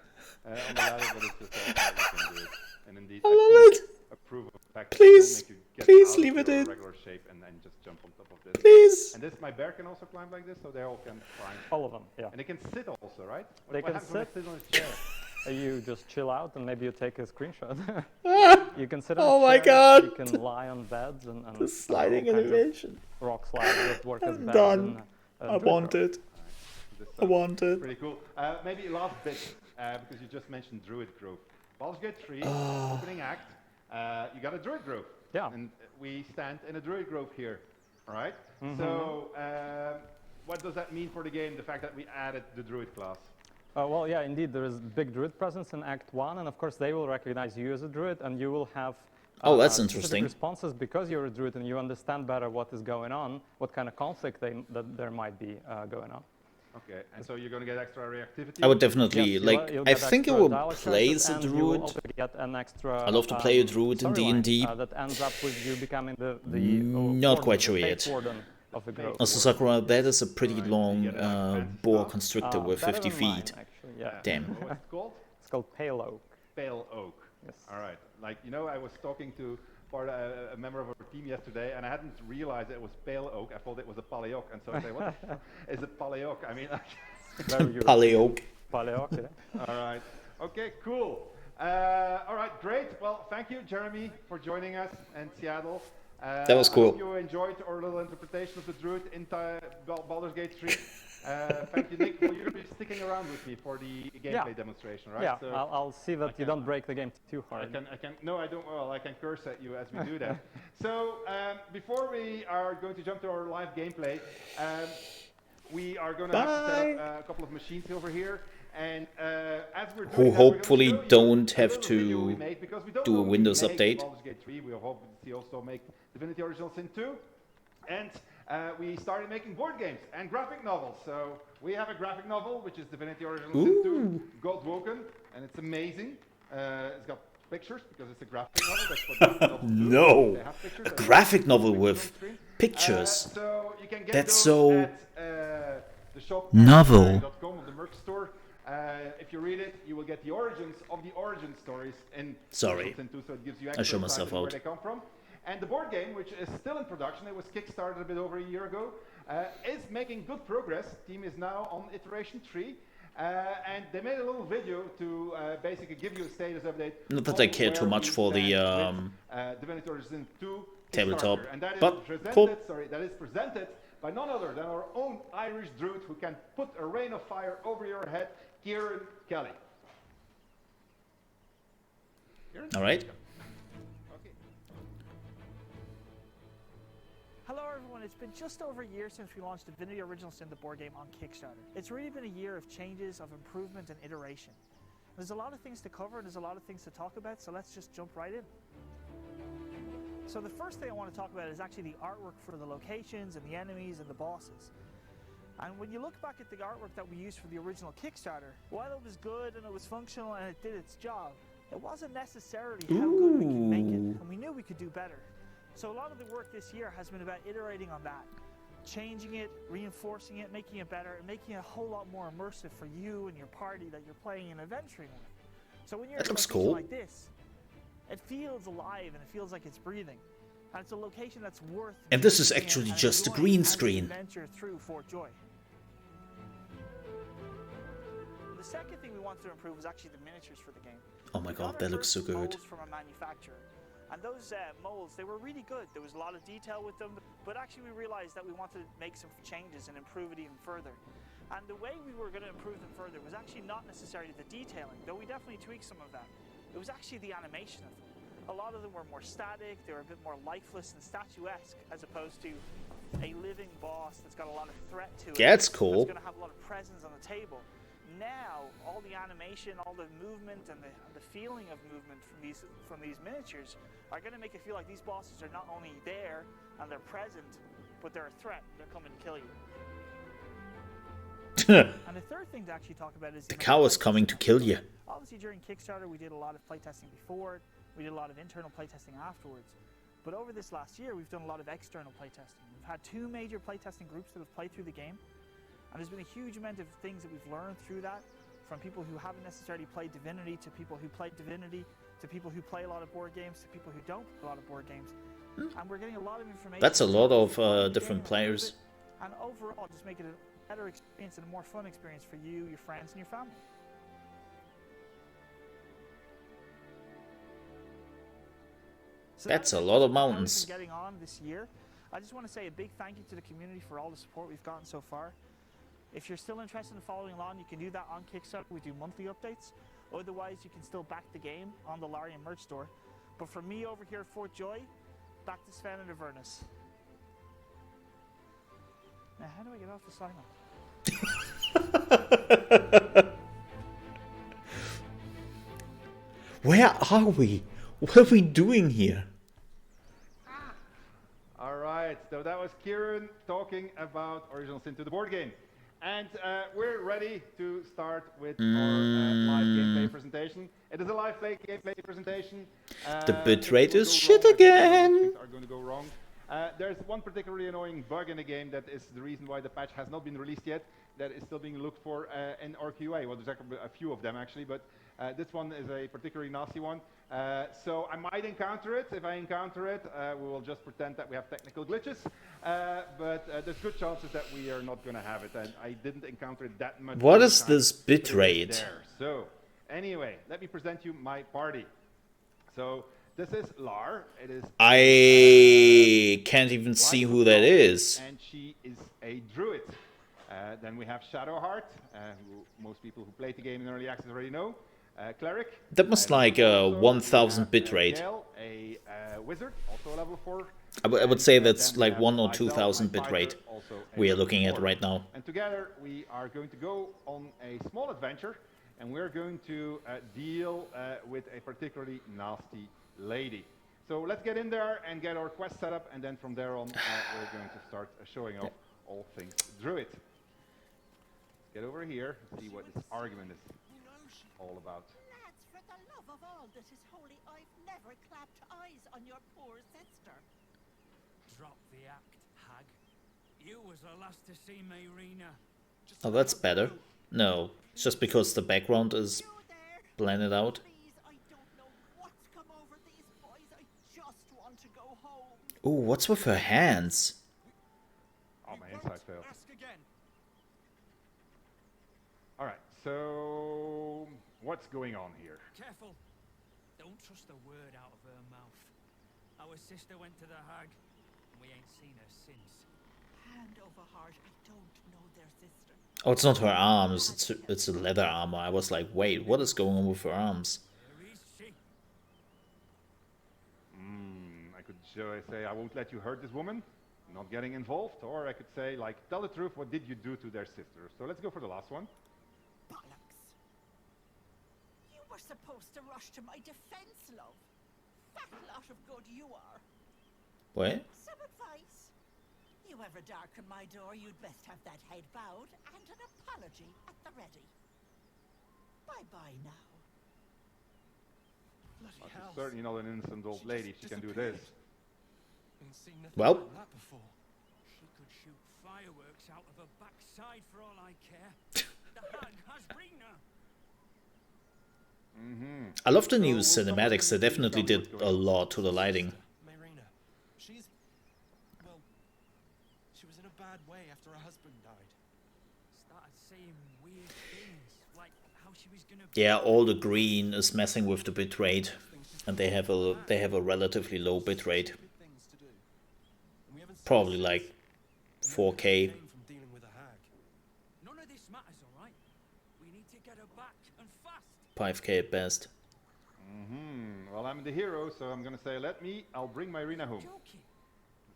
on the ladder, but it's just that we can do it. And indeed, I love it. Approve of the fact that Please, make you get please out leave of it your in. regular shape and then just jump on top of this. Please. And this, my bear can also climb like this, so they all can climb. all of them, yeah. And they can sit also, right? They what can happens when sit. they sit on a chair? You just chill out and maybe you take a screenshot. Ah. You can sit on Oh a my chair, god. You can lie on beds and The sliding all kinds of animation. rock slides that work as I'm beds. done. And, I want it. I want it. Pretty cool. Maybe last bit, because you just mentioned Druid Grove. Baldurs Gate 3, opening act, you got a Druid Grove. Yeah. And we stand in a Druid Grove here, all right? Mhm. So, what does that mean for the game, the fact that we added the Druid class? Well, yeah, indeed, there is big druid presence in Act 1, and of course they will recognize you as a druid, and you will have Oh, that's specific interesting. responses because you're a druid and you understand better what is going on, what kind of conflict that there might be going on. Okay, and so you're going to get extra reactivity? I would definitely, Yes, like, you'll I get think I extra will dialogue play choices, as a and you will druid. also get an extra, I love to play a druid in storyline, D&D. that ends up with you becoming the Not quite sure fate yet. warden of the grove. Also, Sakura, that is a pretty long boa constrictor with better 50 than mine, feet. actually, yeah. Damn. What's it called? It's called Pale Oak. Pale Oak. Yes. All right. Like, you know, I was talking to a member of our team yesterday, and I hadn't realized it was Pale Oak. I thought it was a Paleoc, and so I say, what the is it Paleoc? I mean, Paleoc. Paleoc, yeah. All right. Okay, cool. All right, great. Well, thank you, Jeremy, for joining us in Seattle. That was cool. I hope you enjoyed our little interpretation of the Druid in Baldur's Gate 3. Thank you, Nick. Well, you're going to be sticking around with me for the gameplay demonstration, right? Yeah, So I'll see that you don't break the game too hard. No, I don't. Well, I can curse at you as we do that. So, before we are going to jump to our live gameplay, we are going to have to set up a couple of machines over here. And as we're doing Who that, hopefully we're gonna show you don't a have little video we to made, because we don't do a normally Windows make update. Baldur's Gate 3. We hope to also make Divinity Original Sin 2. And we started making board games and graphic novels. So we have a graphic novel, which is Divinity Original Sin 2, God Woken, and it's amazing. It's got pictures because it's a graphic novel. That's what graphic novels do. No, They have pictures, a graphic novel with pictures. So you can get That's those so at the shop novel. .com on the merch store. If you read it, you will get the origins of the origin stories in Sorry, Sin 2, so it gives you I extra show insight myself into where out. they come from. And the board game, which is still in production, it was kickstarted a bit over a year ago, is making good progress. Team is now on iteration 3. And they made a little video to basically give you a status update. Not that I care too much for the Divinity Original Sin 2 tabletop, and that is but presented, cool. that is presented by none other than our own Irish Druid who can put a rain of fire over your head, Kieran Kelly. Kieran? All right. Hello everyone, it's been just over a year since we launched Divinity Original Sin, the board game, on Kickstarter. It's really been a year of changes, of improvement and iteration. There's a lot of things to cover and there's a lot of things to talk about, so let's just jump right in. So the first thing I want to talk about is actually the artwork for the locations and the enemies and the bosses. And when you look back at the artwork that we used for the original Kickstarter, while it was good and it was functional and it did its job, it wasn't necessarily how good we could make it, and we knew we could do better. So a lot of the work this year has been about iterating on that, changing it, reinforcing it, making it better, and making it a whole lot more immersive for you and your party that you're playing and adventuring with. So when you're in a location like this, it feels alive and it feels like it's breathing. And it's a location that's worth. And this is actually just a green screen. Adventure through Fort Joy. The second thing we wanted to improve was actually the miniatures for the game. Oh my god, that looks so good. Molds from a manufacturer. And those molds, they were really good. There was a lot of detail with them, but actually we realized that we wanted to make some changes and improve it even further. And the way we were going to improve them further was actually not necessarily the detailing, though we definitely tweaked some of that. It was actually the animation of them. A lot of them were more static, they were a bit more lifeless and statuesque, as opposed to a living boss that's got a lot of threat to it. That's cool. That's going to have a lot of presence on the table. Now, all the animation, all the movement, and the feeling of movement from these miniatures are going to make it feel like these bosses are not only there and they're present, but they're a threat. They're coming to kill you. And the third thing to actually talk about is the cow is coming to kill you. Obviously, during Kickstarter, we did a lot of playtesting before. We did a lot of internal playtesting afterwards. But over this last year, we've done a lot of external playtesting. We've had 2 major playtesting groups that have played through the game. And there's been a huge amount of things that we've learned through that, from people who haven't necessarily played Divinity, to people who played Divinity, to people who play a lot of board games, to people who don't play a lot of board games. And we're getting a lot of information. That's a lot of different players. And overall, just make it a better experience and a more fun experience for you, your friends, and your family. So that's a lot of mountains. Getting on this year. I just want to say a big thank you to the community for all the support we've gotten so far. If you're still interested in following along, you can do that on Kickstarter. We do monthly updates. Otherwise, you can still back the game on the Larian merch store. But for me over here at Fort Joy, back to Sven and Avernus. Now, how do I get off the sign-off? Where are we? What are we doing here? Alright, so that was Kieran talking about Original Sin 2, the board game. And we're ready to start with our live gameplay presentation. It is a live gameplay presentation. The bitrate is shit again! Are going to go wrong. There's one particularly annoying bug in the game that is the reason why the patch has not been released yet. That is still being looked for in our QA. Well, there's actually a few of them actually, but this one is a particularly nasty one. So I might encounter it. If I encounter it, we will just pretend that we have technical glitches. But there's good chances that we are not going to have it. And I didn't encounter it that much. What is this bitrate? So anyway, let me present you my party. So this is Lar. It is. I can't even see who that is. And she is a druid. Then we have Shadowheart, who most people who played the game in early access already know. Cleric. That must like 1000 bitrate. Gale, a wizard, also a level 4. I would say that's like 1 or 2000 bitrate we are looking at right now. And together we are going to go on a small adventure, and we're going to deal with a particularly nasty lady. So let's get in there and get our quest set up, and then from there on, we're going to start showing off all things Druid. Let's get over here and see what this argument is all about. Lads, for the love of all that is holy, I've never clapped eyes on your poor sister. Drop the act, hag. You was the last to see Mayrina. Oh, that's better. No, it's just because the background is blended out. Ooh, what's with her hands? Oh, my insight failed. Alright, so what's going on here? Careful. Don't trust a word out of her mouth. Our sister went to the hag, and we ain't seen her since. Hand over heart, I don't know their sister. Oh, it's not her arms, it's a leather armor. I was like, wait, what is going on with her arms? I could say, I won't let you hurt this woman, not getting involved, or I could say, like, tell the truth, what did you do to their sister? So let's go for the last one. Bollocks. You were supposed to rush to my defense, love. Fat lot of good you are. What? Some advice. You ever darken my door, you'd best have that head bowed and an apology at the ready. Bye-bye now. She's certainly not an innocent old lady. She can do this. Well. She could shoot fireworks out of her backside for all I care. The hag has Rina. I love the new cinematics. They definitely did a lot to the lighting. Mayrina, she's... well, she was in a bad way after her husband died. Started saying weird things, like how she was gonna... Yeah, all the green is messing with the bitrate, and they have a relatively low bitrate. Probably like 4K. None of this matters, all right? We need to get her back and fast. 5K at best. Well, I'm the hero, so I'm gonna say, I'll bring Mayrina home.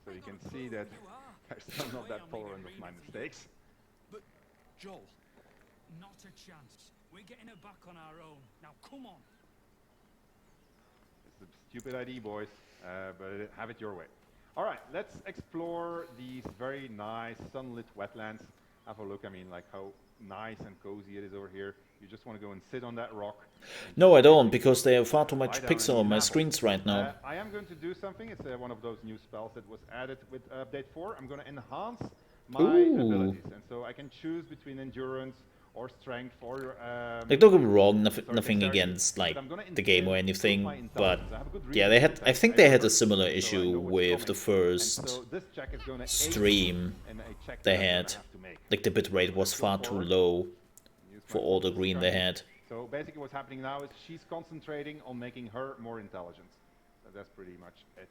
So you can see that I'm still not that tolerant of my mistakes. But, Joel... Not a chance. We're getting her back on our own. Now, come on. It's a stupid idea, boys, but have it your way. Alright, let's explore these very nice sunlit wetlands. Have a look, I mean, like how nice and cozy it is over here. You just want to go and sit on that rock. No, I don't, because they have far too much pixel on my screens right now. I am going to do something. It's one of those new spells that was added with update 4. I'm going to enhance my abilities. And so I can choose between endurance or strength or... like, don't get me wrong, nothing against like the game or anything, but yeah, I think they had a similar issue with the first stream they had. Like, the bitrate was far too low for all the green they had. So basically what's happening now is she's concentrating on making her more intelligent. So that's pretty much it.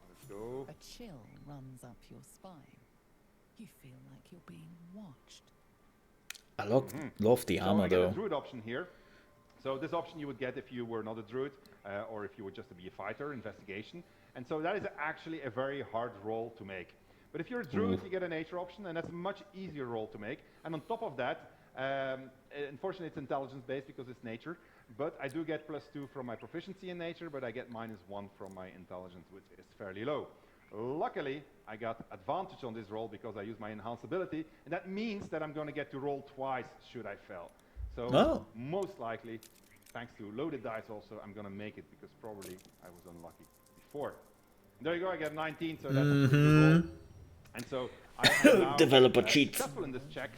Let's go. A chill runs up your spine. You feel like you're being watched. I love the armor, I get though. a druid option here. So this option you would get if you were not a druid, or if you were just to be a fighter, investigation. And so that is actually a very hard role to make. But if you're a druid, you get a nature option, and that's a much easier role to make. And on top of that, unfortunately it's intelligence based because it's nature, but I do get +2 from my proficiency in nature, but I get -1 from my intelligence, which is fairly low. Luckily, I got advantage on this roll because I use my enhanced ability, and that means that I'm going to get to roll twice should I fail. So most likely, thanks to loaded dice also, I'm going to make it because probably I was unlucky before. And there you go, I get 19, so that's a pretty good roll. And so I now Developer cheat. Shuffle in this check,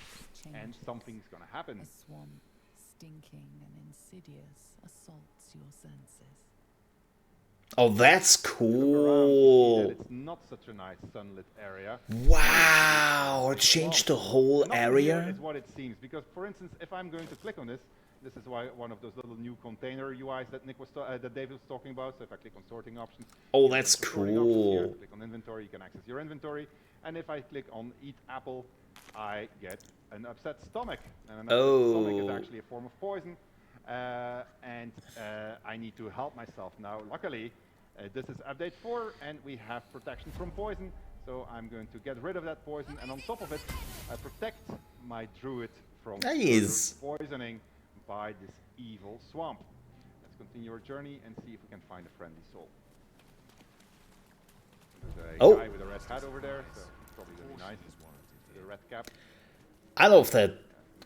and something's going to happen. A swamp, stinking and insidious, assaults your senses. Oh, that's cool. It's not such a nice sunlit area. Wow, it changed the whole area. Is what it seems, because for instance, if I'm going to click on this, this is why one of those little new container UIs that that David was talking about. So if I click on sorting options, oh, that's cool. Click on inventory, you can access your inventory, and if I click on eat apple, I get an upset stomach, and an upset stomach is actually a form of poison. And I need to help myself now. Luckily, this is update 4, and we have protection from poison. So I'm going to get rid of that poison, and on top of it, protect my druid from poisoning by this evil swamp. Let's continue our journey and see if we can find a friendly soul. There's a Oh. guy with a red hat over there, so it's probably gonna be nice. The red cap. I love that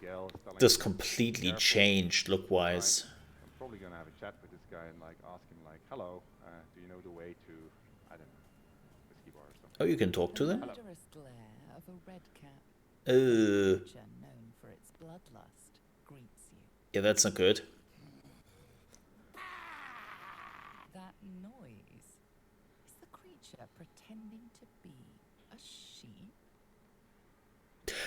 Gale is telling this him, completely "Careful." changed look-wise. I'm probably gonna have a chat with this guy and like ask him like, "Hello, do you know the way to, I don't know, whiskey bar or something?" Oh, you can talk to them? The murderous glare of a red cap Uh, creature known for its bloodlust greets you. yeah, that's not good. That noise. Is the creature pretending to be a sheep?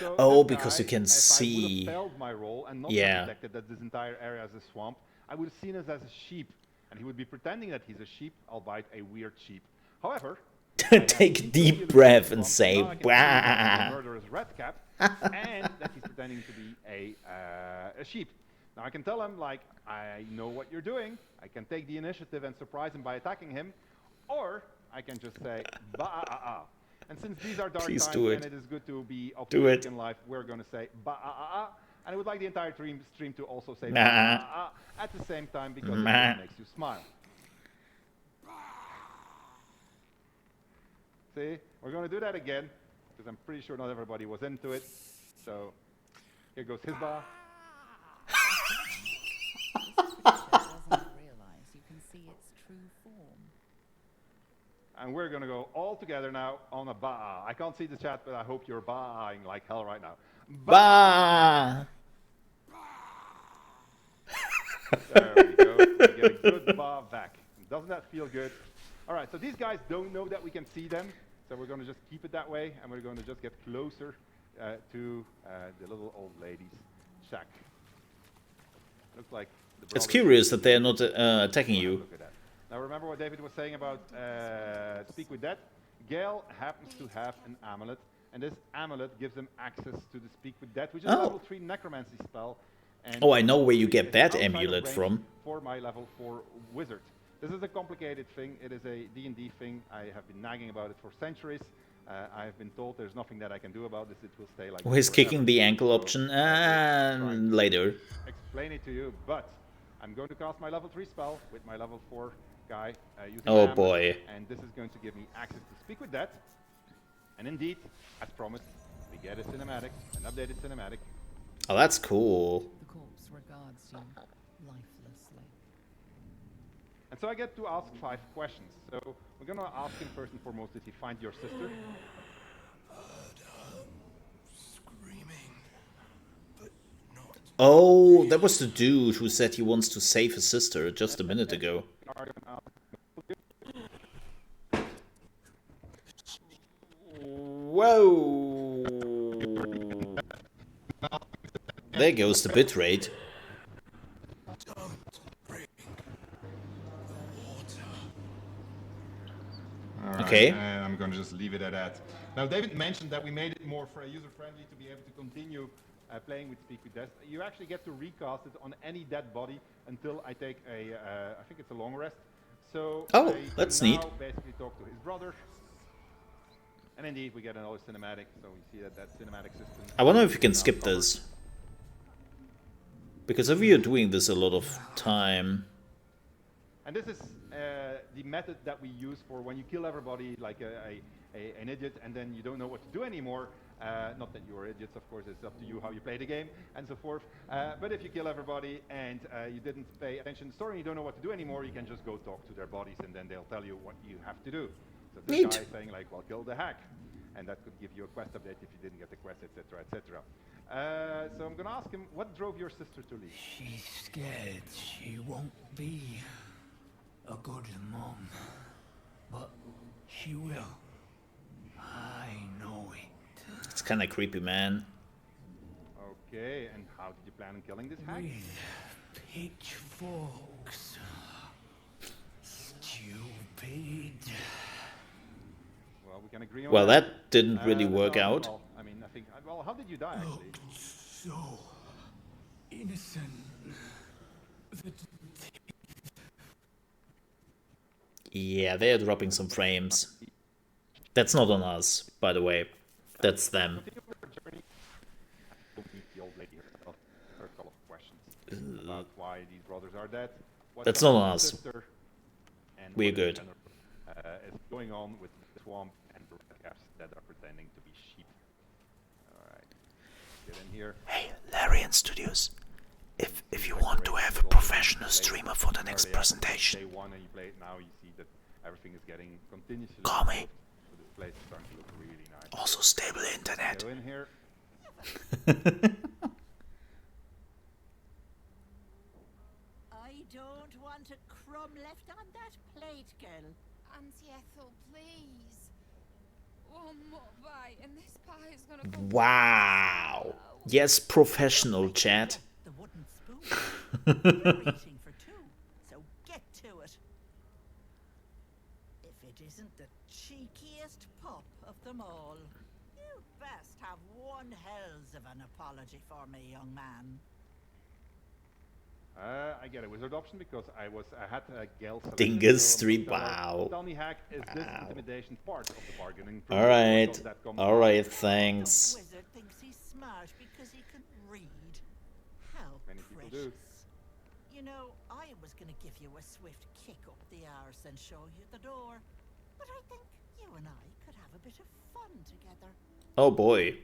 So Oh, that because you guy, can if see. I would have failed my role and not Yeah. detected that this entire area is a swamp, I would have seen us as a sheep, and he would be pretending that he's a sheep, albeit a weird sheep. However, Take a deep breath and say, now I can see that he's "Wah." a murderous red cap, and that he's pretending to be a sheep. Now I can tell him like, I know what you're doing. I can take the initiative and surprise him by attacking him, or I can just say, ba-ah-ah-ah. And since these are dark Please times do and it. it is good to be Do optimistic it. in life, we're going to say ba-ah-ah-ah. And I would like the entire stream to also say Nah. ba-ah-ah at the same time because it Nah. just makes you smile. See, we're going to do that again because I'm pretty sure not everybody was into it. So here goes his ba. Doesn't realize you can see its true form. And we're going to go all together now on a ba. I can't see the chat, but I hope you're ba-ing like hell right now. Bah! There we go. We get a good ba back. Doesn't that feel good? All right, so these guys don't know that we can see them, so we're going to just keep it that way, and we're going to just get closer to the little old lady's shack. Looks like the It's brothers- curious that they're not attacking you. Look at that. Now remember what David was saying about Speak with Dead? Gale happens to have an amulet, and this amulet gives him access to the Speak with Dead, which is a Oh. level 3 necromancy spell. And Oh, I know where you get it's that outside of amulet range from. For my level 4 wizard. This is a complicated thing. It is a D&D thing. I have been nagging about it for centuries. I have been told there's nothing that I can do about this. It will stay like Who this is kicking forever. the ankle So, option? trying to Later. explain it to you, but I'm going to cast my level 3 spell with my level 4 guy using Oh, my amulet, boy. and this is going to give me access to Speak with Dead. And indeed, as promised, we get a cinematic, an updated cinematic. Oh, that's cool. The corpse regards you lifelessly. And so I get to ask 5 questions. So we're going to ask him first and foremost, did he find your sister? Oh, that was the dude who said he wants to save his sister just a minute ago. Whoa! There goes the bitrate. All right, Okay. and I'm going to just leave it at that. Now, David mentioned that we made it more user-friendly to be able to continue playing with Speak with Death. You actually get to recast it on any dead body until I take a, I think it's a long rest. So Oh, I that's can neat. now basically talk to his brother. And indeed, we get another cinematic, so we see that cinematic system. I wonder if you can skip this. Because if you're doing this a lot of time... And this is the method that we use for when you kill everybody like an idiot and then you don't know what to do anymore. Not that you are idiots, of course, it's up to you how you play the game and so forth. But if you kill everybody and you didn't pay attention to the story and you don't know what to do anymore, you can just go talk to their bodies and then they'll tell you what you have to do. So this Neat. guy is saying like, well, kill the hack. And that could give you a quest update if you didn't get the quest, etc., etc. So I'm going to ask him, what drove your sister to leave? She's scared she won't be a good mom. But she will. I know it. It's kind of creepy, man. Okay, and how did you plan on killing this hack? With pitchforks. Stupid. Well, we can agree on Well, that. that didn't really work no, out. well, I mean, I think. Well, how did you die actually? So innocent. The Yeah, they're dropping some frames. That's not on us, by the way. That's them. The old lady herself. Her couple of questions about why these brothers are dead. What's That's up not with on the us. sister, and We're what in good. general, is going on with this swamp and the red caps that are pretending to be sheep. Alright, get in here. Hey, Larian Studios. If you want to have a professional streamer for the next presentation, Day one and you play it now, you see that everything is getting continuously call me. So this place is starting to look really nice. Also stable internet. Go in here. I don't want a crumb left on that plate, girl. Auntie Ethel, please. One more bite and this pie is gonna go. Wow. Yes, professional chat. The wooden spoon. We're eating for two, so get to it. If it isn't the cheekiest pup of them all, you best have one hells of an apology for me, young man. I get a wizard option because I had a Gale Dingus Street, wow. Tell me, Hack, is this intimidation part of the bargaining? Alright, alright, thanks. The wizard thinks he's smart because he can read. How Many people precious. do. You know, I was going to give you a swift kick up the arse and show you the door, but I think you and I could have a bit of fun together. Oh boy.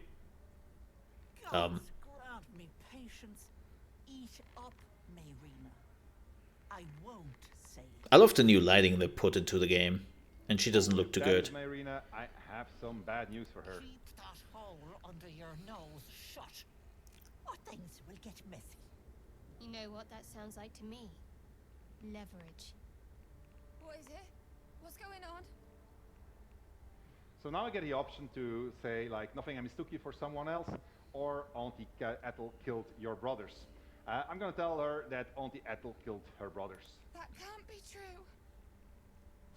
Gods grant me patience. Eat up, Mayrina. I won't say. I love the new lighting they put into the game, and she doesn't look too good. Mayrina, I have some bad news for her. Keep that hole under your nose shut, or things will get messy. You know what that sounds like to me? Leverage. What is it? What's going on? So now I get the option to say, like, nothing I mistook you for someone else, or Auntie Ethel killed your brothers. I'm gonna tell her that Auntie Ethel killed her brothers. That can't be true.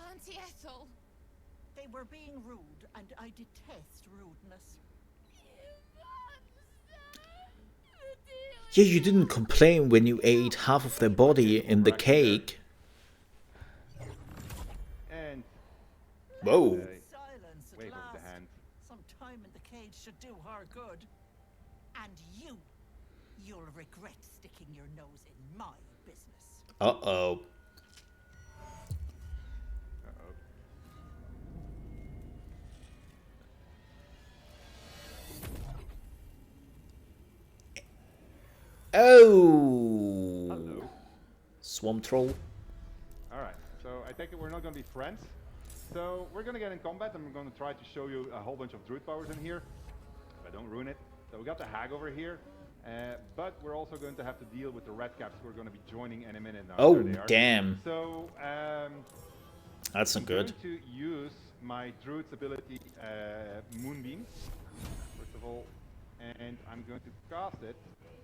Auntie Ethel. They were being rude, and I detest rudeness. Yeah, you didn't complain when you ate half of their body in the cake. And whoa. Silence at Wave last. of the hand. Some time in the cage should do her good. And you'll regret sticking your nose in my business. Uh-oh. Oh. Hello. Swamp troll. Alright, so I take it we're not gonna be friends. So we're gonna get in combat and we're gonna try to show you a whole bunch of druid powers in here. If I don't ruin it. So we got the hag over here. But we're also going to have to deal with the red caps who are going to be joining in a minute now. Oh, damn. So, that's not good. I'm going to use my druid's ability, Moonbeam, first of all, and I'm going to cast it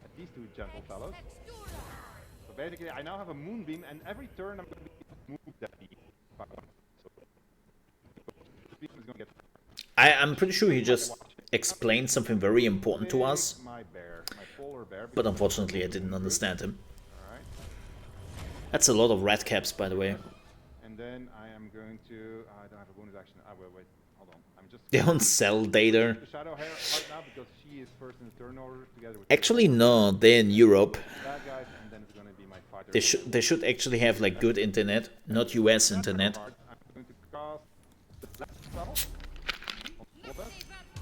at these two gentle fellows. So basically, I now have a Moonbeam, and every turn I'm going to be able to move that beam if I want. So, the beam is going to get... I'm pretty sure he just explained something very important to us, but unfortunately I didn't understand him. That's a lot of red caps, by the way. And then I am going to... I don't have a bonus action. Wait, hold on. I'm just... They don't sell data. Shadow Hair right now because she is first in the turn order together with... Actually, no, they're in Europe. Bad guys, and then it's going to be my fighter. They should actually have like good internet, not US internet. I'm going to cast the blast spell on Robert,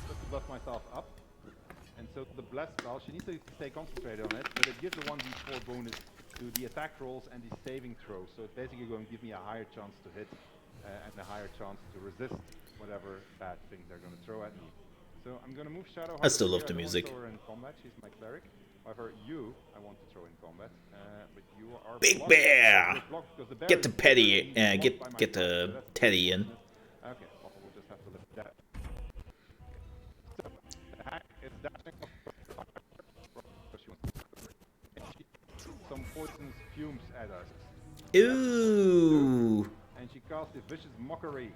just to buff myself up. And so the blast spell, she needs to stay concentrated on it, but it gives a 1d4 bonus to the attack rolls and the saving throws. So it's basically going to give me a higher chance to hit and a higher chance to resist whatever bad thing they're going to throw at me. So I'm going to move Shadow. I still love the music. I don't want to throw her in combat. She's my cleric. However, you, I want to throw in combat, but you are Big blocked. bear! The Get the petty, get the teddy in. Okay, well, we'll just have to lift that. So, the hack is dashing up. Some poisonous fumes at us. Ooh! And she casts a vicious mockery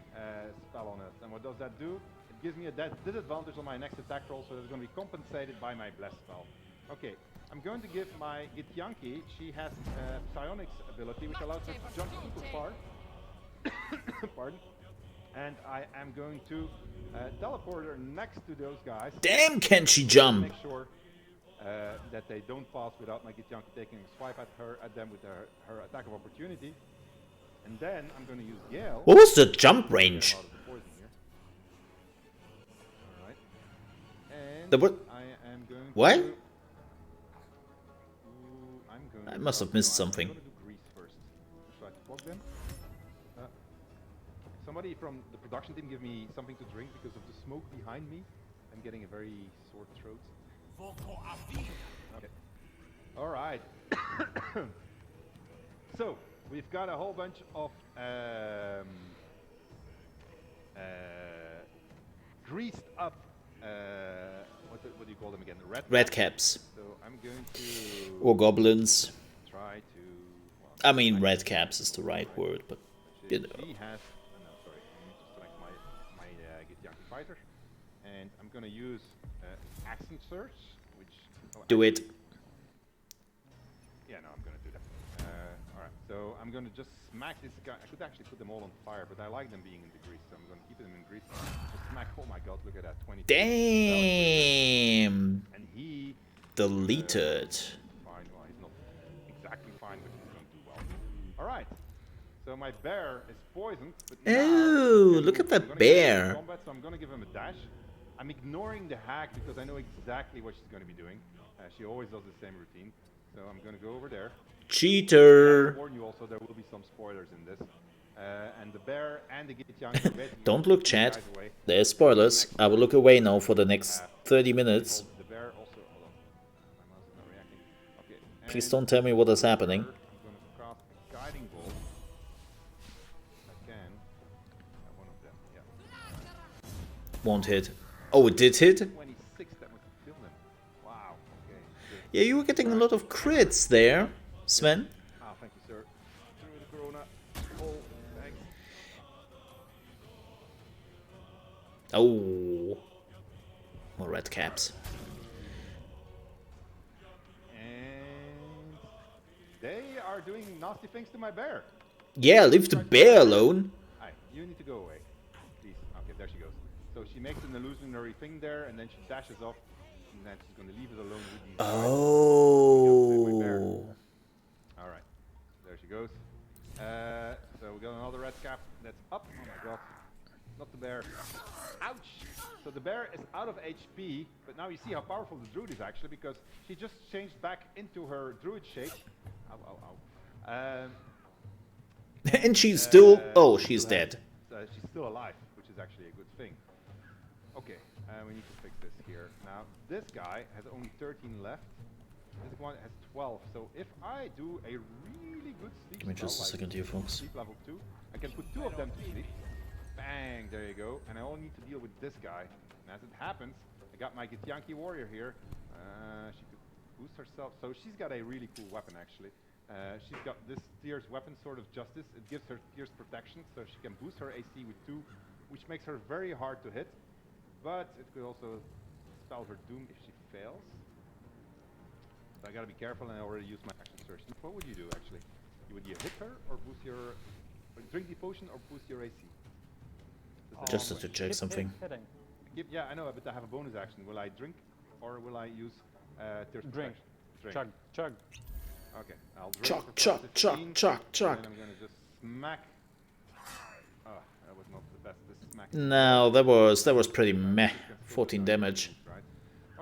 spell on us. And what does that do? It gives me a disadvantage on my next attack roll, so it's going to be compensated by my bless spell. Okay, I'm going to give my Githyanki. She has psionics ability, which allows her to jump super far. Pardon. And I am going to teleport her next to those guys. Damn, can she jump? Make sure that they don't pass without my Githyanki taking a swipe at them with her attack of opportunity. And then I'm going to use Gale. What was the jump range? And The what? I am going What? to... I must have missed something. I'm going to do grease first. Try to plug them. Somebody from the production team give me something to drink because of the smoke behind me. I'm getting a very sore throat. Okay. All right. So we've got a whole bunch of greased up. What do you call them again? Red caps. So I'm going to. Or goblins. Try to. Well, I mean, red caps is the right word, but you know. She has. No, sorry. I need to select my Githyanki fighter, and I'm going to use accent search, which. Do it. Yeah, no, I'm going to do that. Alright, so I'm going to just smack this guy. I could actually put them all on fire, but I like them being in the grease, so I'm going to keep them in grease. Just smack. Oh my god, look at that. 20. Damn. And he. Deleted. Fine, well, he's not exactly fine, but he's going to do well. Alright, so my bear is poisoned. But Oh, look at that bear. Combat, so I'm going to give him a dash. I'm ignoring the hack because I know exactly what she's going to be doing. She always does the same routine. So I'm going to go over there. Cheater. I warn you also, there will be some spoilers in this. And the bear and the Githyanki. Don't look, chat. There's spoilers. I will look away now for the next 30 minutes. The bear also. Hold on. My mouse is not reacting. Okay. Please don't tell me what is happening. I'm going to cast a guiding bolt. If I can. One of them. Yeah. Won't hit. Oh, it did hit? 26. That must have killed him. Wow. Okay. Good. Yeah, you were getting a lot of crits there, Sven. Ah, thank you, sir. Through the corona. Oh, thanks. Oh. More red caps. And they are doing nasty things to my bear. Yeah, leave the bear alone. Hi, you need to go away. Please. Okay, there she goes. So she makes an illusionary thing there, and then she dashes off, and then she's going to leave it alone with these. Oh. All right, there she goes. So we got another red cap that's up. Oh my god, not the bear. Ouch! So the bear is out of HP, but now you see how powerful the druid is actually, because she just changed back into her druid shape. Ow, ow, ow. And she's still... Oh, she's dead. She's still alive, which is actually a good thing. Okay, we need to fix this here. Now, this guy has only 13 left. This one has 12. So if I do a really good sleep Give me just a second here, folks. Sleep level 2, I can put 2 of them to sleep. Bang, there you go. And I only need to deal with this guy. And as it happens, I got my Githyanki warrior here. She could boost herself. So she's got a really cool weapon, actually. She's got this Tier's weapon, Sword of Justice. It gives her Tier's protection, so she can boost her AC with 2, which makes her very hard to hit. But it could also spell her doom if she fails. So I gotta be careful, and I already used my action search. What would you do, actually? Would you hit her, or boost your... drink the potion, or boost your AC? Just to check something. Yeah, I know, but I have a bonus action. Will I drink, or will I use Tier's Drink. protection? Chug. Okay, I'll drink. Chuck, for chuck, 15, chuck. And then I'm gonna just smack. Oh, that was not the best. This smack. No, that was pretty meh. 14 damage. Right.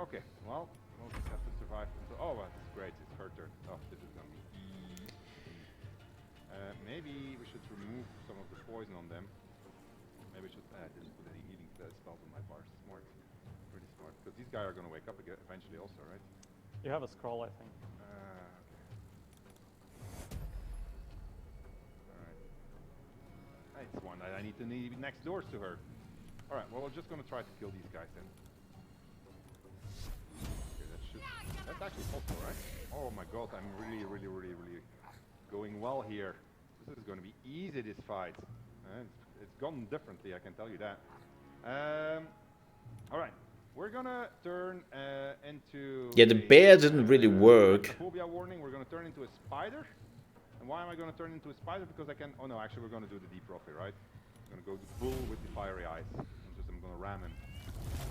Okay. Well, we'll just have to survive. Oh, well, that's great. It's her turn. Oh, this is gonna be easy. Maybe we should remove some of the poison on them. Maybe we should. I didn't put any healing spells on my bars. Smart. Pretty smart. Because these guys are gonna wake up again eventually, also, right? You have a scroll, I think. It's one that I need to be next doors to her. Alright, well, we're just gonna try to kill these guys then. Okay, that's actually possible, right? Oh my god, I'm really going well here. This is gonna be easy, this fight. It's gone differently, I can tell you that. Alright, we're gonna turn into... Yeah, the bear didn't really work. Phobia warning, we're gonna turn into a spider. And why am I going to turn into a spider? Because I can... Oh no, actually we're going to do the deep rocker, right? I'm going to go the bull with the fiery eyes. I'm going to ram him.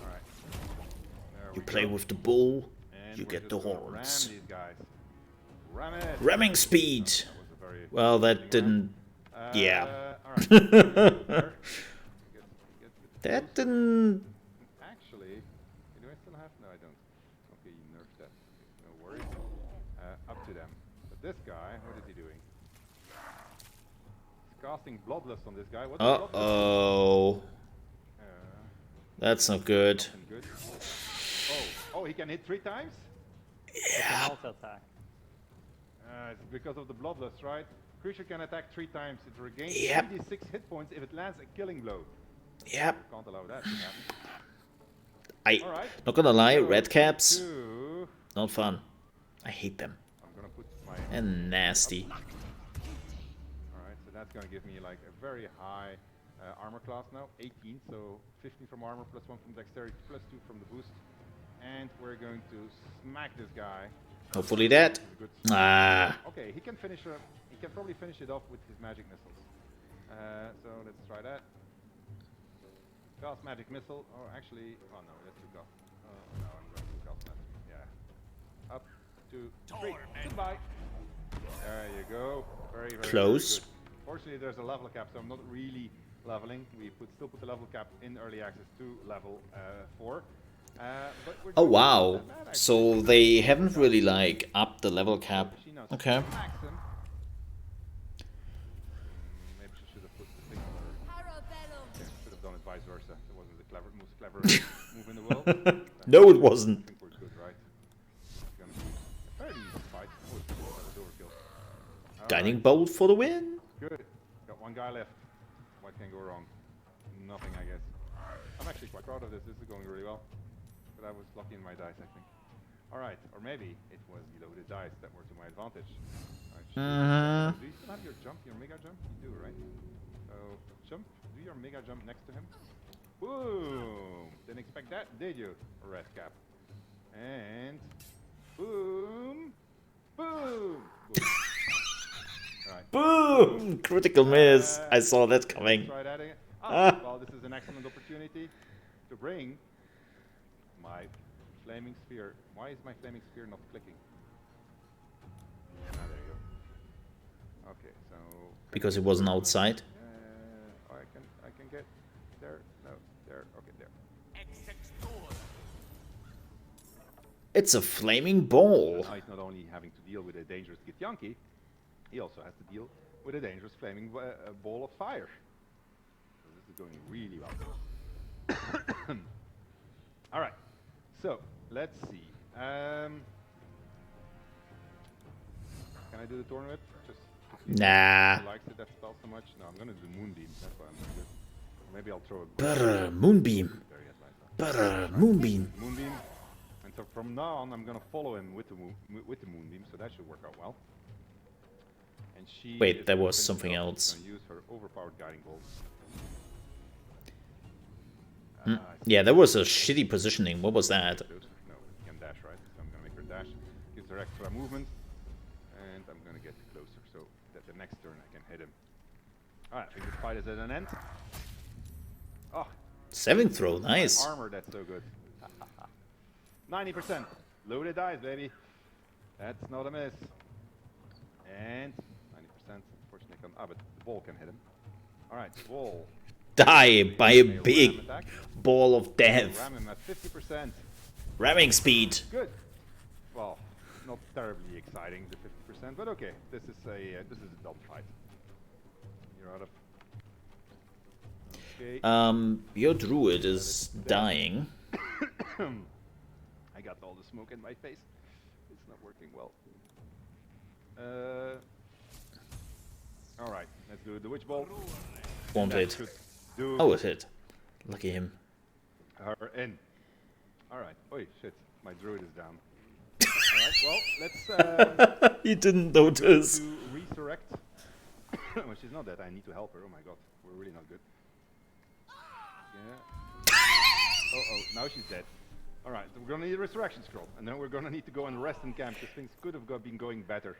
Alright. You play with the bull, you get the horns. Ram these guys. Ram it! Ramming speed! Well, that didn't... Yeah. Alright. That didn't... Actually, do I still this guy, what is he doing? He's casting Bloodlust on this guy. What's Bloodlust? Uh-oh. That's not good. Good. Oh, he can hit 3 times? Yeah. Attack. It's because of the Bloodlust, right? Creature can attack 3 times. It regains Yep. 3d6 hit points if it lands a killing blow. Yep. Can't allow that to happen. Alright. Not gonna lie, red caps, not fun. I hate them. I'm gonna put my And nasty. Alright, so that's gonna give me like a very high armor class now, 18, so 15 from armor, plus 1 from dexterity, plus 2 from the boost. And we're going to smack this guy. Hopefully that. Ah. Okay, he can finish. He can probably finish it off with his magic missiles. So let's try that. Cast magic missile. Oh, actually, oh no, that's too cast. Oh no, I'm going to cast magic. Yeah. Up, 2, 3. Goodbye. There you go. Very, very close. Good. Fortunately, there's a level cap, so I'm not really leveling. We still put the level cap in early access to level 4. Oh wow, so they haven't really like upped the level cap. Okay. Maybe she should have put the thing on her. Okay, should have done it vice versa. It wasn't the most clever move in the world. No, it wasn't. I think we're good, right? It's gonna be a fairly easy fight. Oh, that was overkill. Guiding bolt for the win. Good. Got 1 guy left. What can go wrong? Nothing, I guess. I'm actually quite proud of this. This is going really well. But I was lucky in my dice, I think. Alright, or maybe it was the loaded dice that were to my advantage. Do you still have your jump, your mega jump? You do, right? So, jump, do your mega jump next to him. Boom! Didn't expect that, did you? Red cap. And... boom! Boom! Boom! Right. Boom! Critical miss. I saw that coming. Try that again. Well, this is an excellent opportunity to bring my flaming sphere. Why is my flaming sphere not clicking? Ah, there you go. Okay, so. Because it wasn't outside. Oh, I can get there. No, there. Okay, there. It's a flaming ball. He's not only having to deal with a dangerous Githyanki, he also has to deal with a dangerous flaming ball of fire. So this is going really well. All right. So let's see. Can I do the tournament? Just nah. Who likes it, that spell so much? No, I'm gonna do Moonbeam. That's why I'm gonna do it. Maybe I'll throw a Brr, Moonbeam. Brr, Moonbeam. Moonbeam. And so from now on, I'm gonna follow him with the Moonbeam, so that should work out well. And she. Wait, there was something else. Use her overpowered guiding bolt. Yeah, there was a shitty positioning. What was that? No, you can dash, right? So I'm gonna make her dash. Gives her extra movement, and I'm gonna get closer so that the next turn I can hit him. Alright, I think this fight is at an end. Oh, 7th throw, nice. Armor, that's so good. 90%. Loaded dice, baby. That's not a miss. And 90%. Unfortunately, but the ball can hit him. Alright, ball. Die by a big ball of death. Ram him at 50%. Ramming speed. Good. Well, not terribly exciting, the 50%, but okay. This is a dumb fight. You're out of. Okay. Your druid is dying. I got all the smoke in my face. It's not working well. All right, let's do the witch ball. Won't hit. Oh, it hit. Lucky him. Her in. Alright. Oi, shit. My druid is down. Alright, well, let's... He didn't notice. To resurrect. Well, she's not dead. I need to help her. Oh my god. We're really not good. Yeah. Oh, now she's dead. Alright, so we're gonna need a resurrection scroll. And then we're gonna need to go and rest in camp, because things could have been going better.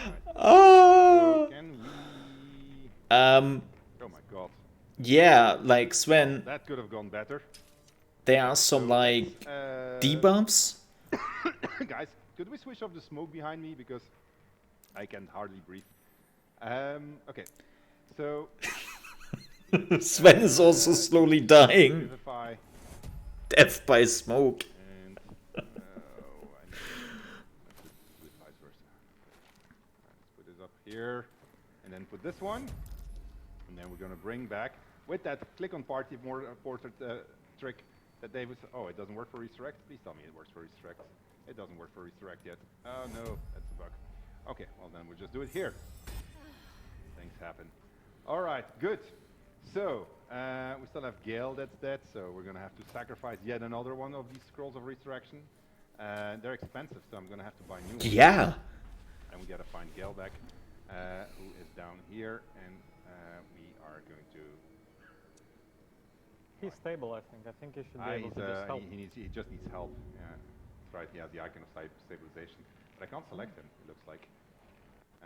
Right. So can we... Oh my god. Yeah, like Sven. That could have gone better. There are some like debuffs. Guys, could we switch off the smoke behind me because I can hardly breathe. Okay, so Sven is also slowly dying. Death by smoke. And, I need to do it vice versa. here, and then put this one, and then we're gonna bring back with that click on party portrait trick that they was. Oh, it doesn't work for resurrect. Please tell me it works for resurrect. It doesn't work for resurrect yet. Oh no, that's a bug. Okay, well then we'll just do it here. Things happen. All right, good. So we still have Gale that's dead, so we're gonna have to sacrifice yet another one of these scrolls of resurrection. They're expensive, so I'm gonna have to buy new ones. Yeah. And we gotta find Gale back, who is down here, and we are going to. He's stable, I think. I think he should be able to just help. He just needs help. Yeah, that's right. He has the icon of stabilization, but I can't select him. It looks like.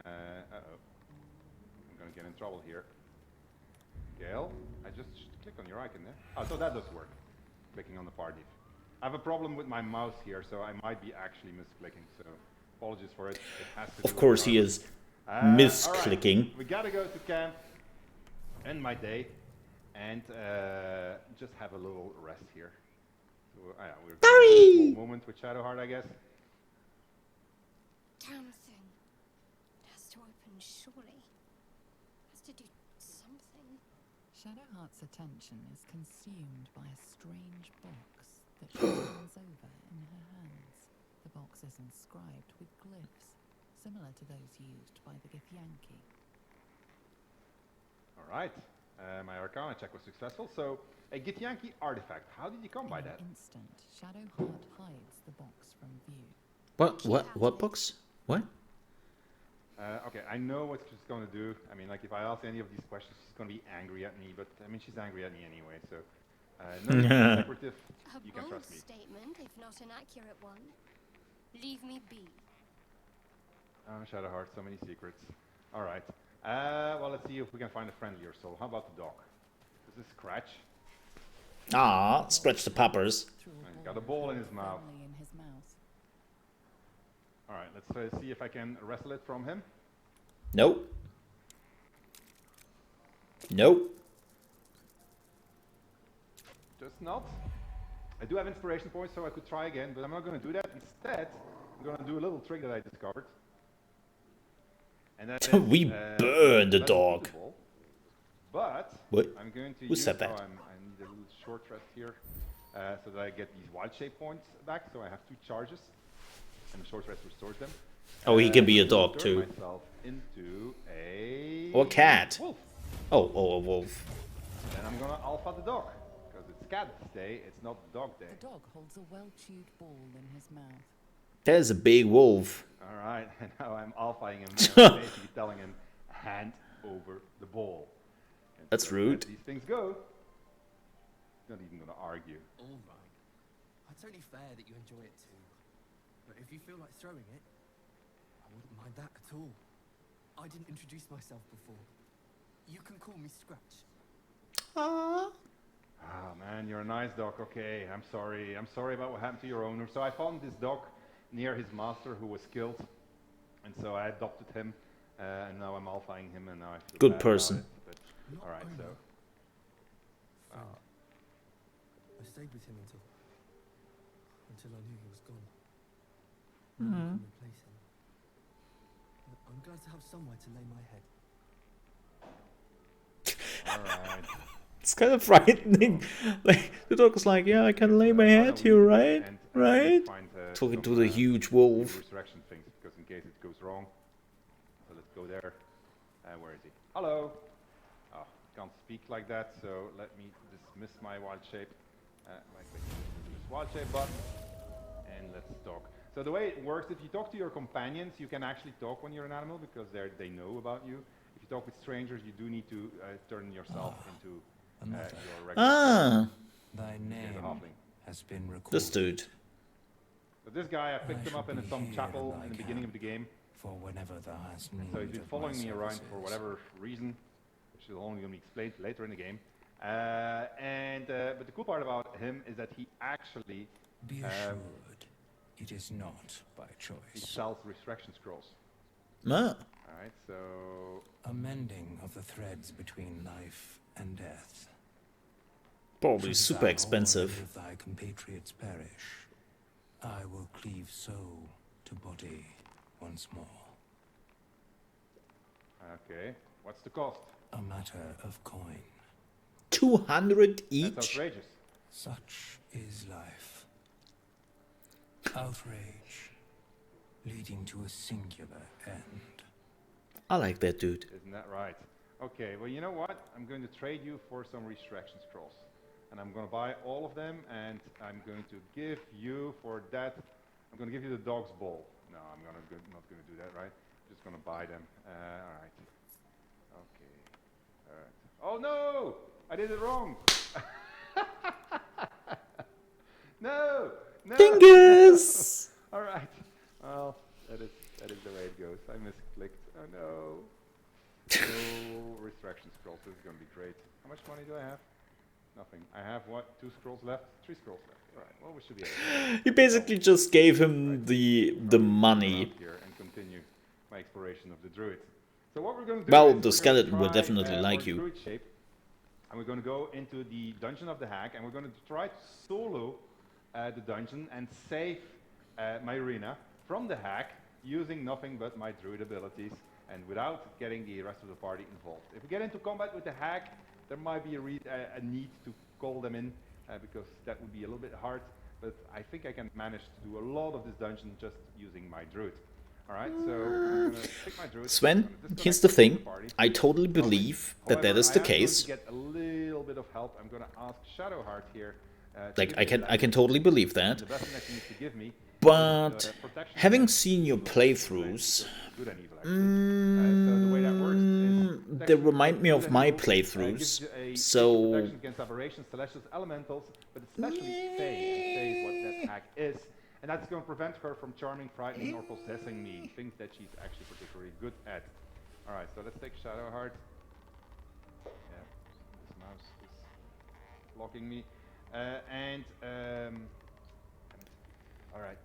Uh-oh. I'm gonna get in trouble here. Gale, I just click on your icon there. Oh, so that does work. Clicking on the party. I have a problem with my mouse here, so I might be actually misclicking. So apologies for it. It has to Of course, he is misclicking. Right. We gotta go to camp, end my day, and just have a little rest here. So, yeah, we're gonna have a small moment with Shadowheart, I guess. Damn thing. It has to open, surely. It has to do something. Shadowheart's attention is consumed by a strange box that she turns over in her hands. The box is inscribed with glyphs, similar to those used by the Githyanki. Alright, my Arcana check was successful, so a Githyanki artifact. How did you come by that? In an instant, Shadowheart hides the box from view. What books? What? Okay, I know what she's going to do. I mean, like, if I ask any of these questions, she's going to be angry at me, but, I mean, she's angry at me anyway, so... no, secretive, you can trust me. A bold statement, if not an accurate one. Leave me be. Oh, Shadowheart, so many secrets. Alright. Well, let's see if we can find a friendlier soul. How about the dog? Does this Scratch? Ah, Scratch the Poppers. He's got a ball in his mouth. Alright, let's see if I can wrestle it from him. Nope. Nope. Just not. I do have inspiration points, so I could try again, but I'm not going to do that. Instead, I'm going to do a little trick that I discovered. And that is, we burn the dog. But what? I'm going to Who use, said that? I need a little short rest here, so that I get these wild shape points back. So I have 2 charges, and the short rest restores them. Oh, he can be a dog too. Myself into a or cat. Wolf. Oh, a wolf. Then I'm gonna alpha the dog, because it's cat day, it's not dog day. The dog holds a well-chewed ball in his mouth. There's a big wolf. Alright, and now I'm alphaing him, and basically telling him, hand over the ball. And that's so rude. These things go. Not even gonna argue. Alright. It's only fair that you enjoy it too. But if you feel like throwing it, I wouldn't mind that at all. I didn't introduce myself before. You can call me Scratch. Aww. Ah, man, you're a nice dog. Okay, I'm sorry. I'm sorry about what happened to your owner. So I found this dog near his master who was killed. And so I adopted him. And now I'm alphaing him, and now I feel good bad person. About it, but, all right, so. I stayed with him until I knew he was gone. Mm-hmm. Replace him. I'm glad to have somewhere to lay my head. Alright. It's kind of frightening. Like the dog is like, yeah, I can lay my head here, right? Right? Talking to the huge wolf. Resurrection things, because in case it goes wrong. So let's go there. Where is he? Hello. Oh, can't speak like that, so let me dismiss my wild shape. This wild shape button, and let's talk. So the way it works, if you talk to your companions, you can actually talk when you're an animal because they know about you. If you talk with strangers, you do need to turn yourself into your regular. Thy name has been recorded. This dude. So this guy, I picked him up in some chapel in the beginning of the game. For whenever thou hast need so he's been following me around for whatever reason, which is only going to be explained later in the game. But the cool part about him is that he actually be assured, it is not by choice. He sells resurrection scrolls. Ah. Alright, so a mending of the threads between life and death. Probably super expensive. If thy compatriots perish, I will cleave soul to body once more. Okay, what's the cost? A matter of coin. 200 each? That's outrageous. Such is life. Outrage, leading to a singular end. I like that, dude. Isn't that right? Okay, well, you know what? I'm going to trade you for some resurrection scrolls. And I'm going to buy all of them, and I'm going to give you for that, I'm going to give you the dog's bowl. No, I'm not going to do that, right? I'm just going to buy them. All right. Okay. All right. Oh, no! I did it wrong! No! No! Dingus! All right. Well, that is the way it goes. I misclicked. Oh, no. No resurrection scrolls. This is going to be great. How much money do I have? Nothing. I have, what, 2 scrolls left? 3 scrolls left. All right. Well, we should be able to... He basically just gave him the money. Here and continue my exploration of the Druid. So what we're going to do Well, is the skeleton will definitely like you. Druid shape, and we're going to go into the dungeon of the hag, and we're going to try to solo the dungeon and save my arena from the hag using nothing but my Druid abilities and without getting the rest of the party involved. If we get into combat with the hag, there might be a need to call them in because that would be a little bit hard, but I think I can manage to do a lot of this dungeon just using my Druid. Alright, so I'm gonna pick my Druid. Sven, here's the thing. I totally believe that is the case. To get a little bit of help, I'm gonna ask Shadowheart here. Like I can totally believe that. The best thing that you need to give me. But having seen your playthroughs, they remind me of my playthroughs. So protection against aberrations, celestials, elementals, but especially Fae is what that hack is. And that's going to prevent her from charming, frightening, or possessing me. Things that she's actually particularly good at. Alright, so let's take Shadowheart. Yeah, this mouse is blocking me. Alright.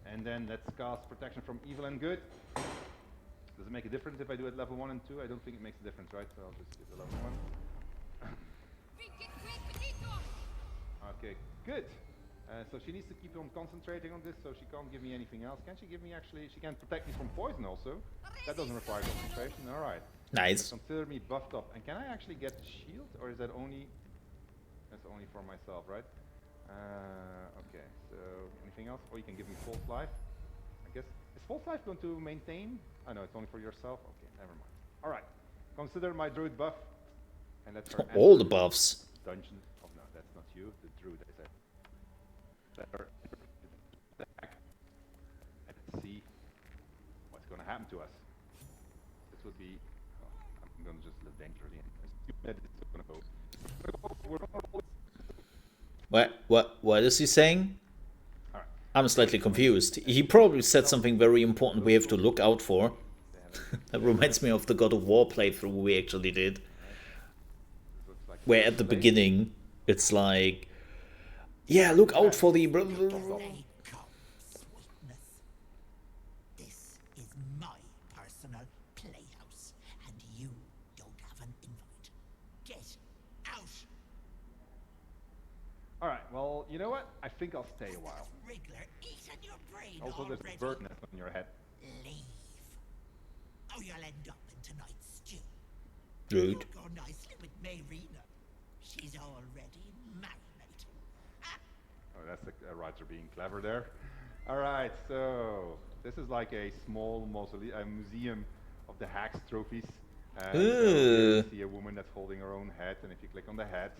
And then let's cast protection from evil and good. Does it make a difference if I do it level 1 and 2? I don't think it makes a difference, right? So I'll just do the level 1. Okay, good. So she needs to keep on concentrating on this, so she can't give me anything else. Can she give me actually... She can protect me from poison also. That doesn't require concentration. Alright. Nice. Consider me buffed up. And can I actually get the shield? Or is that only... That's only for myself, right? Okay, so anything else? Oh, you can give me false life. I guess. Is false life going to maintain? Oh no, it's only for yourself? Okay, never mind. Alright. Consider my druid buff. And let's all the buffs. Dungeon. Oh no, that's not you. The druid, I said. And let's see what's going to happen to us. This would be... Oh, I'm going to just live dangerously and assume that it's going to go. What is he saying? I'm slightly confused. He probably said something very important we have to look out for. That reminds me of the God of War playthrough we actually did. Where at the beginning, it's like, yeah, look out for the... This is my personal playhouse, and you don't have an invite. Get out! Alright, well, you know what? I think I'll stay a while. Wriggler eating your brain Also, there's a bird nest on your head. Leave. Oh, you'll end up in tonight's stew. Rude. Go nicely with Mayrina. She's already marinated. Oh, that's a writer being clever there. Alright, so this is like a small museum of the Hacks trophies. So you see a woman that's holding her own head, and if you click on the head,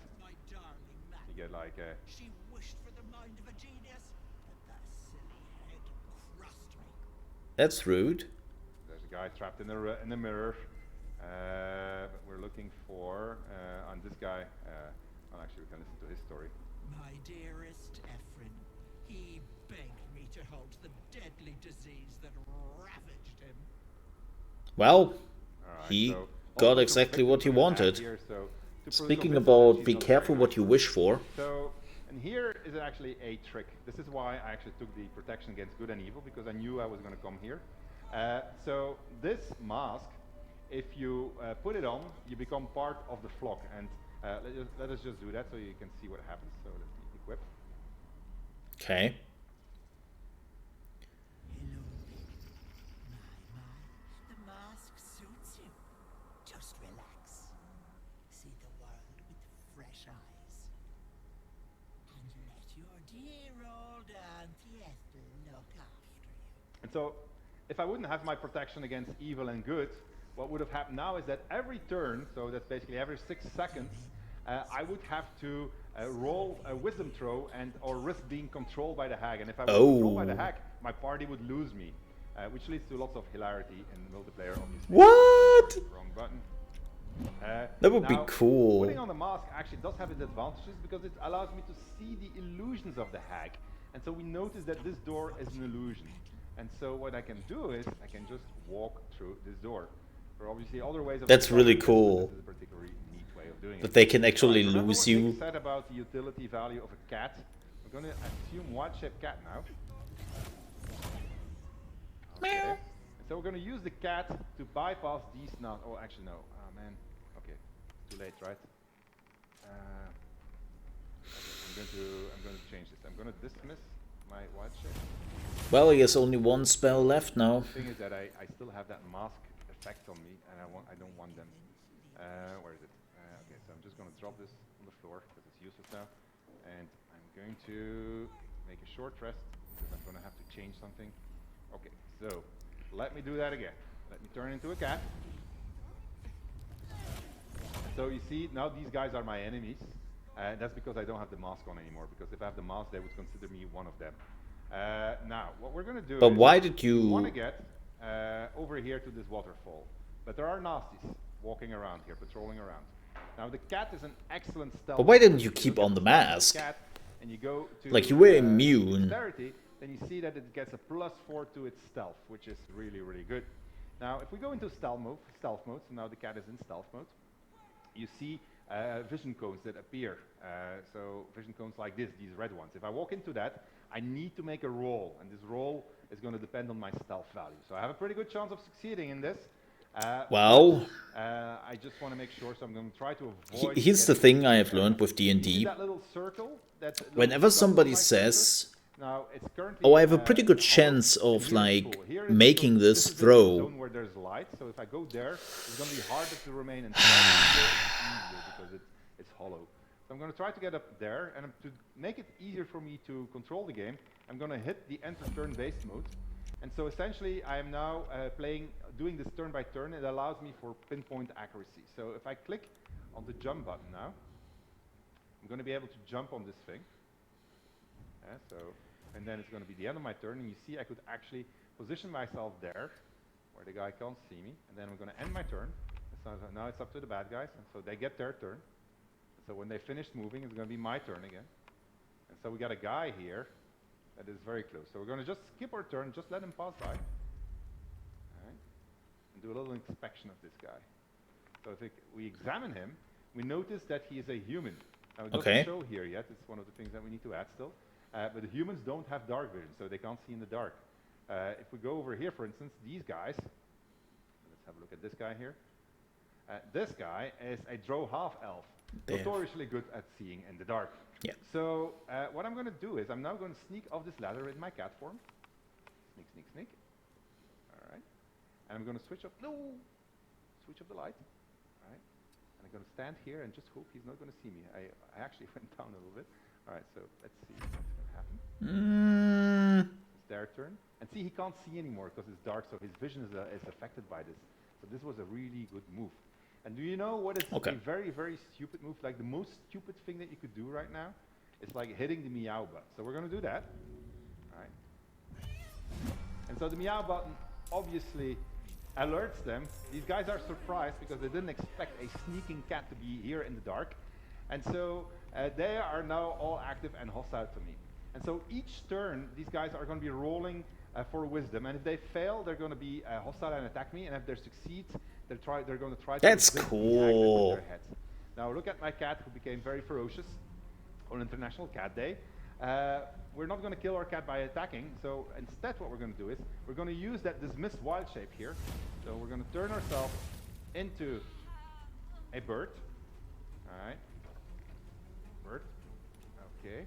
you get like a... She wished for the mind of a genius, but that silly head crushed me. That's rude. There's a guy trapped in the mirror. But we're looking for on this guy. Well, actually, we can listen to his story. My dearest Ephraim, he begged me to halt the deadly disease that ravaged him. Well, he got exactly what he wanted. Speaking about be careful what you wish for. So, and here is actually a trick. This is why I actually took the protection against good and evil, because I knew I was going to come here. So this mask, if you put it on, you become part of the flock. And let us just do that so you can see what happens. So let me equip. Okay. Hello. My, the mask suits you. And so, if I wouldn't have my protection against evil and good, what would have happened now is that every turn, so that's basically every 6 seconds, I would have to roll a wisdom throw or risk being controlled by the hag. And if I was controlled by the hag, my party would lose me, which leads to lots of hilarity in multiplayer, obviously. What? Wrong button. That would be Now, cool. Putting on the mask actually does have its advantages because it allows me to see the illusions of the hag. And so we notice that this door is an illusion. And so what I can do is I can just walk through this door. There are obviously other ways of That's really cool. This is a particularly neat way of doing That it. they can actually Remember lose what you. Nick said about the utility value of a cat? We're going to assume wild-shaped cat now. Okay. So we're going to use the cat to bypass these now. Oh, actually no. Oh man. Okay. Too late, right? I'm going to change this. I'm going to dismiss my wild shape. Well, he has only one spell left now. The thing is that I still have that mask effect on me, and I don't want them. Where is it? Okay, so I'm just going to drop this on the floor because it's useless now, and I'm going to make a short rest because I'm going to have to change something. Okay, so let me do that again. Let me turn into a cat. So you see, now these guys are my enemies. That's because I don't have the mask on anymore, because if I have the mask, they would consider me one of them. Now, what we're going to do But is why did you... we want to get over here to this waterfall. But there are nasties walking around here, patrolling around. Now, the cat is an excellent stealth. But why didn't you keep on the mask? Cat, and you go to, like, you were immune. Dexterity, then you see that it gets a +4 to its stealth, which is really, really good. Now, if we go into stealth mode, so now the cat is in stealth mode, you see vision cones that appear. So vision cones like this, these red ones. If I walk into that, I need to make a roll, and this roll is going to depend on my stealth value. So I have a pretty good chance of succeeding in this. Well, I just want to make sure, so I'm going to try to avoid... Here's the thing I have learned with D&D. Whenever somebody says, oh, I have a pretty good chance of, like, making this throw. Where there's light, so if I go there, it's going to be harder to remain in because it's hollow. So I'm going to try to get up there, and to make it easier for me to control the game, I'm going to hit the enter turn-based mode. And so essentially, I am now doing this turn by turn. It allows me for pinpoint accuracy. So if I click on the jump button now, I'm going to be able to jump on this thing. And then it's going to be the end of my turn, and you see I could actually position myself there, where the guy can't see me, and then I'm going to end my turn. So now it's up to the bad guys, and so they get their turn. So when they finish moving, it's going to be my turn again. And so we got a guy here that is very close. So we're going to just skip our turn, just let him pass by. All right. And do a little inspection of this guy. So if we examine him, we notice that he is a human. Now it doesn't show here yet. It's one of the things that we need to add still. But the humans don't have dark vision, so they can't see in the dark. If we go over here, for instance, these guys, let's have a look at this guy here. This guy is a drow half-elf, notoriously good at seeing in the dark. Yeah. So what I'm going to do is I'm now going to sneak off this ladder in my cat form. Sneak, sneak, sneak. All right. And I'm going to switch off the light. All right. And I'm going to stand here and just hope he's not going to see me. I actually went down a little bit. All right, so let's see what's going to happen. It's their turn. And see, he can't see anymore because it's dark, so his vision is affected by this. So this was a really good move. And do you know what is a very, very stupid move? Like the most stupid thing that you could do right now is like hitting the meow button. So we're going to do that. All right. And so the meow button obviously alerts them. These guys are surprised because they didn't expect a sneaking cat to be here in the dark. And so they are now all active and hostile to me. And so each turn, these guys are going to be rolling for wisdom. And if they fail, they're going to be hostile and attack me. And if they succeed, they're going to try to... That's cool. Their heads. Now look at my cat, who became very ferocious on International Cat Day. We're not going to kill our cat by attacking. So instead what we're going to do is we're going to use that dismissed wild shape here. So we're going to turn ourselves into a bird. All right. Bird. Okay.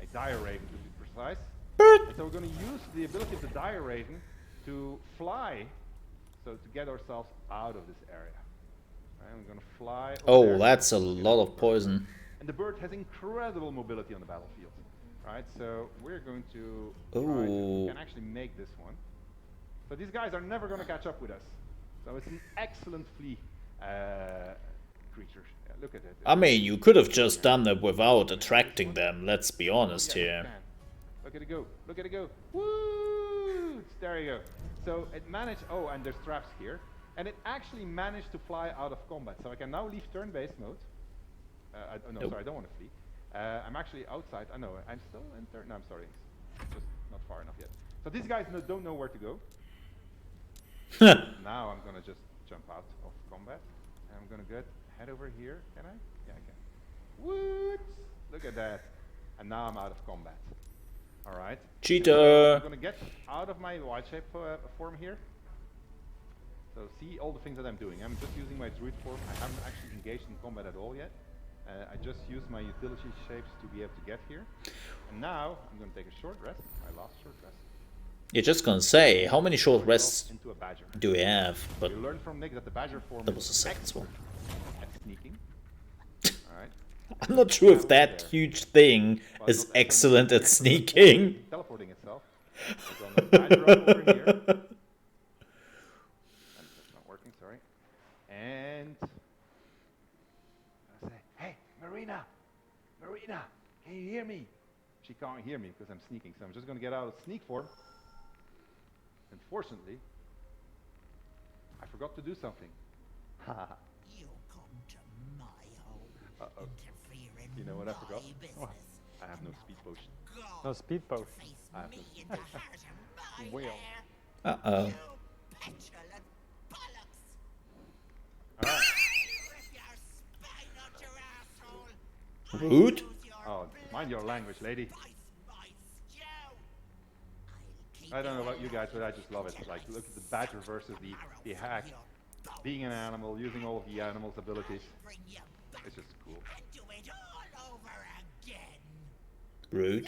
A dire raven to be precise. And so we're going to use the ability of the dire raven to fly, so to get ourselves out of this area. Right, we're going to fly. Oh, that's a lot of poison. And the bird has incredible mobility on the battlefield. Right, so we're going to try to, we can actually make this one. So these guys are never going to catch up with us. So it's an excellent flea creature. Yeah, look at it. I mean, you could have just done that without attracting them, let's be honest here. Look at it go. Look at it go. Woo! There you go. So it managed, oh, and there's traps here. And it actually managed to fly out of combat. So I can now leave turn-based mode. Sorry, I don't want to flee. I'm actually outside. I know, I'm still in turn. No, I'm sorry. It's just not far enough yet. So these guys don't know where to go. Now I'm going to just jump out of combat. And I'm going to head over here. Can I? Yeah, I can. What? Look at that. And now I'm out of combat. All right. Cheater. So I'm going to get out of my wild shape form here. So see all the things that I'm doing. I'm just using my druid form. I haven't actually engaged in combat at all yet. I just used my utility shapes to be able to get here. And now I'm going to take a short rest. My last short rest. You're just going to say, how many short rests into a badger. Do we have? But you learned from Nick that the badger form that was the second one. At sneaking. Alright. I'm not sure if that huge thing is excellent at sneaking. Teleporting itself. It's on the badger up over here. And it's not working, sorry. And I say, hey, Marina! Marina! Can you hear me? She can't hear me because I'm sneaking, so I'm just going to get out of sneak form. Unfortunately, I forgot to do something. You come to my home. Uh-oh. You know what I forgot? Oh, I have no speed potion. No speed potion. I have no Wheel. Uh-oh. Alright. Rude? Oh, mind your language, lady. I don't know about you guys, but I just love it. Like, look at the badger versus the hag. Being an animal, using all of the animal's abilities. It's just cool. Rude.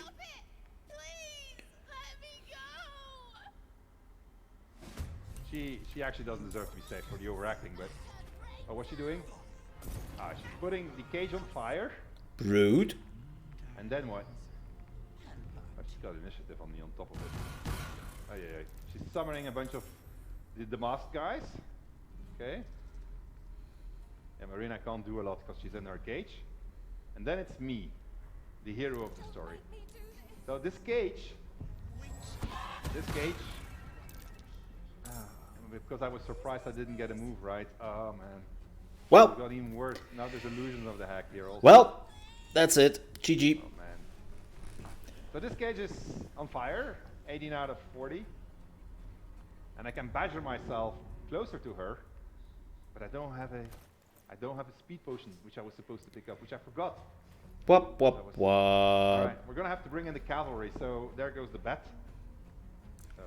She actually doesn't deserve to be saved for the overacting, but... Oh, what's she doing? She's putting the cage on fire. Rude. And then what? Oh, she's got initiative on top of it. Oh, yeah. She's summoning a bunch of the masked guys. Okay. And Marina can't do a lot because she's in her cage. And then it's me, the hero of the story. So this cage, because I was surprised I didn't get a move right. Oh man. Well. It got even worse. Now there's illusions of the hack here also. Well, that's it. GG. Oh man. So this cage is on fire, 18 out of 40. And I can badger myself closer to her, but I don't have a speed potion, which I was supposed to pick up, which I forgot. Wop. Alright, we're gonna have to bring in the cavalry, so there goes the bet. So,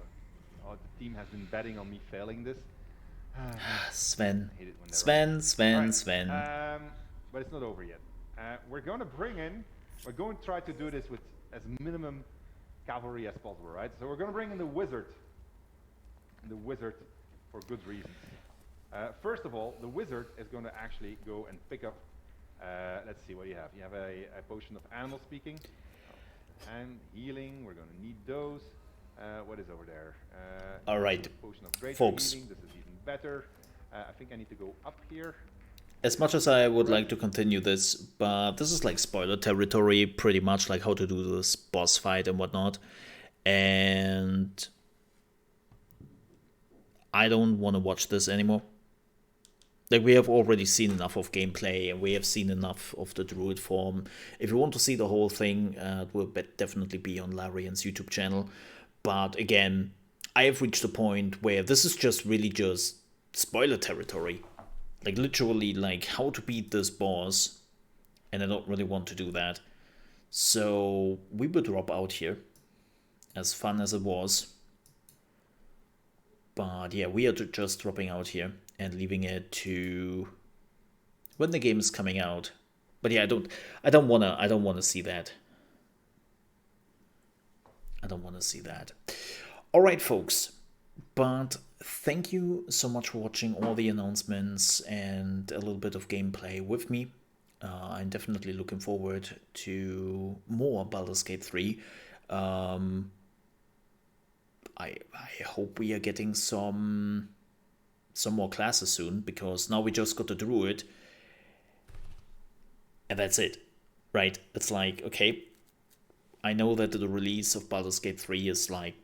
the team has been betting on me failing this. Sven. I hate it when Sven. But it's not over yet. We're going to try to do this with as minimum cavalry as possible, right? So we're going to bring in the wizard. The wizard for good reasons. First of all, the wizard is going to actually go and pick up, let's see what you have. You have a potion of animal speaking and healing. We're going to need those. What is over there? All right, potion of great folks. healing. This is even better. I think I need to go up here. As much as I would like to continue this, but this is like spoiler territory, pretty much like how to do this boss fight and whatnot. And I don't want to watch this anymore. Like, we have already seen enough of gameplay, and we have seen enough of the Druid form. If you want to see the whole thing, it will definitely be on Larian's YouTube channel. But again, I have reached a point where this is just really just spoiler territory. Like, literally, like, how to beat this boss, and I don't really want to do that. So, we will drop out here, as fun as it was. But yeah, we are just dropping out here and leaving it to when the game is coming out. But yeah, I don't wanna see that. I don't wanna see that. Alright, folks. But thank you so much for watching all the announcements and a little bit of gameplay with me. I'm definitely looking forward to more Baldur's Gate 3. I hope we are getting some more classes soon, because now we just got the Druid, and that's it, right? It's like, okay, I know that the release of Baldur's Gate 3 is like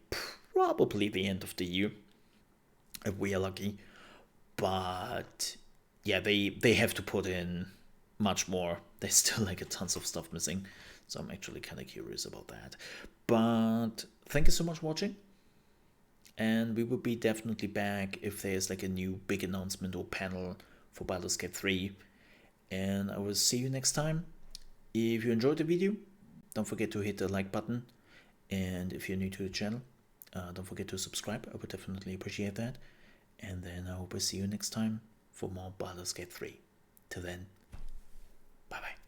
probably the end of the year, if we are lucky, but yeah, they have to put in much more. There's still like a tons of stuff missing, so I'm actually kind of curious about that. But thank you so much for watching, and we will be definitely back if there's like a new big announcement or panel for Baldur's Gate 3, and I will see you next time. If you enjoyed the video, don't forget to hit the like button, and if you're new to the channel, don't forget to subscribe. I would definitely appreciate that. And then I hope I see you next time for more Baldur's Gate 3. Till then, bye bye.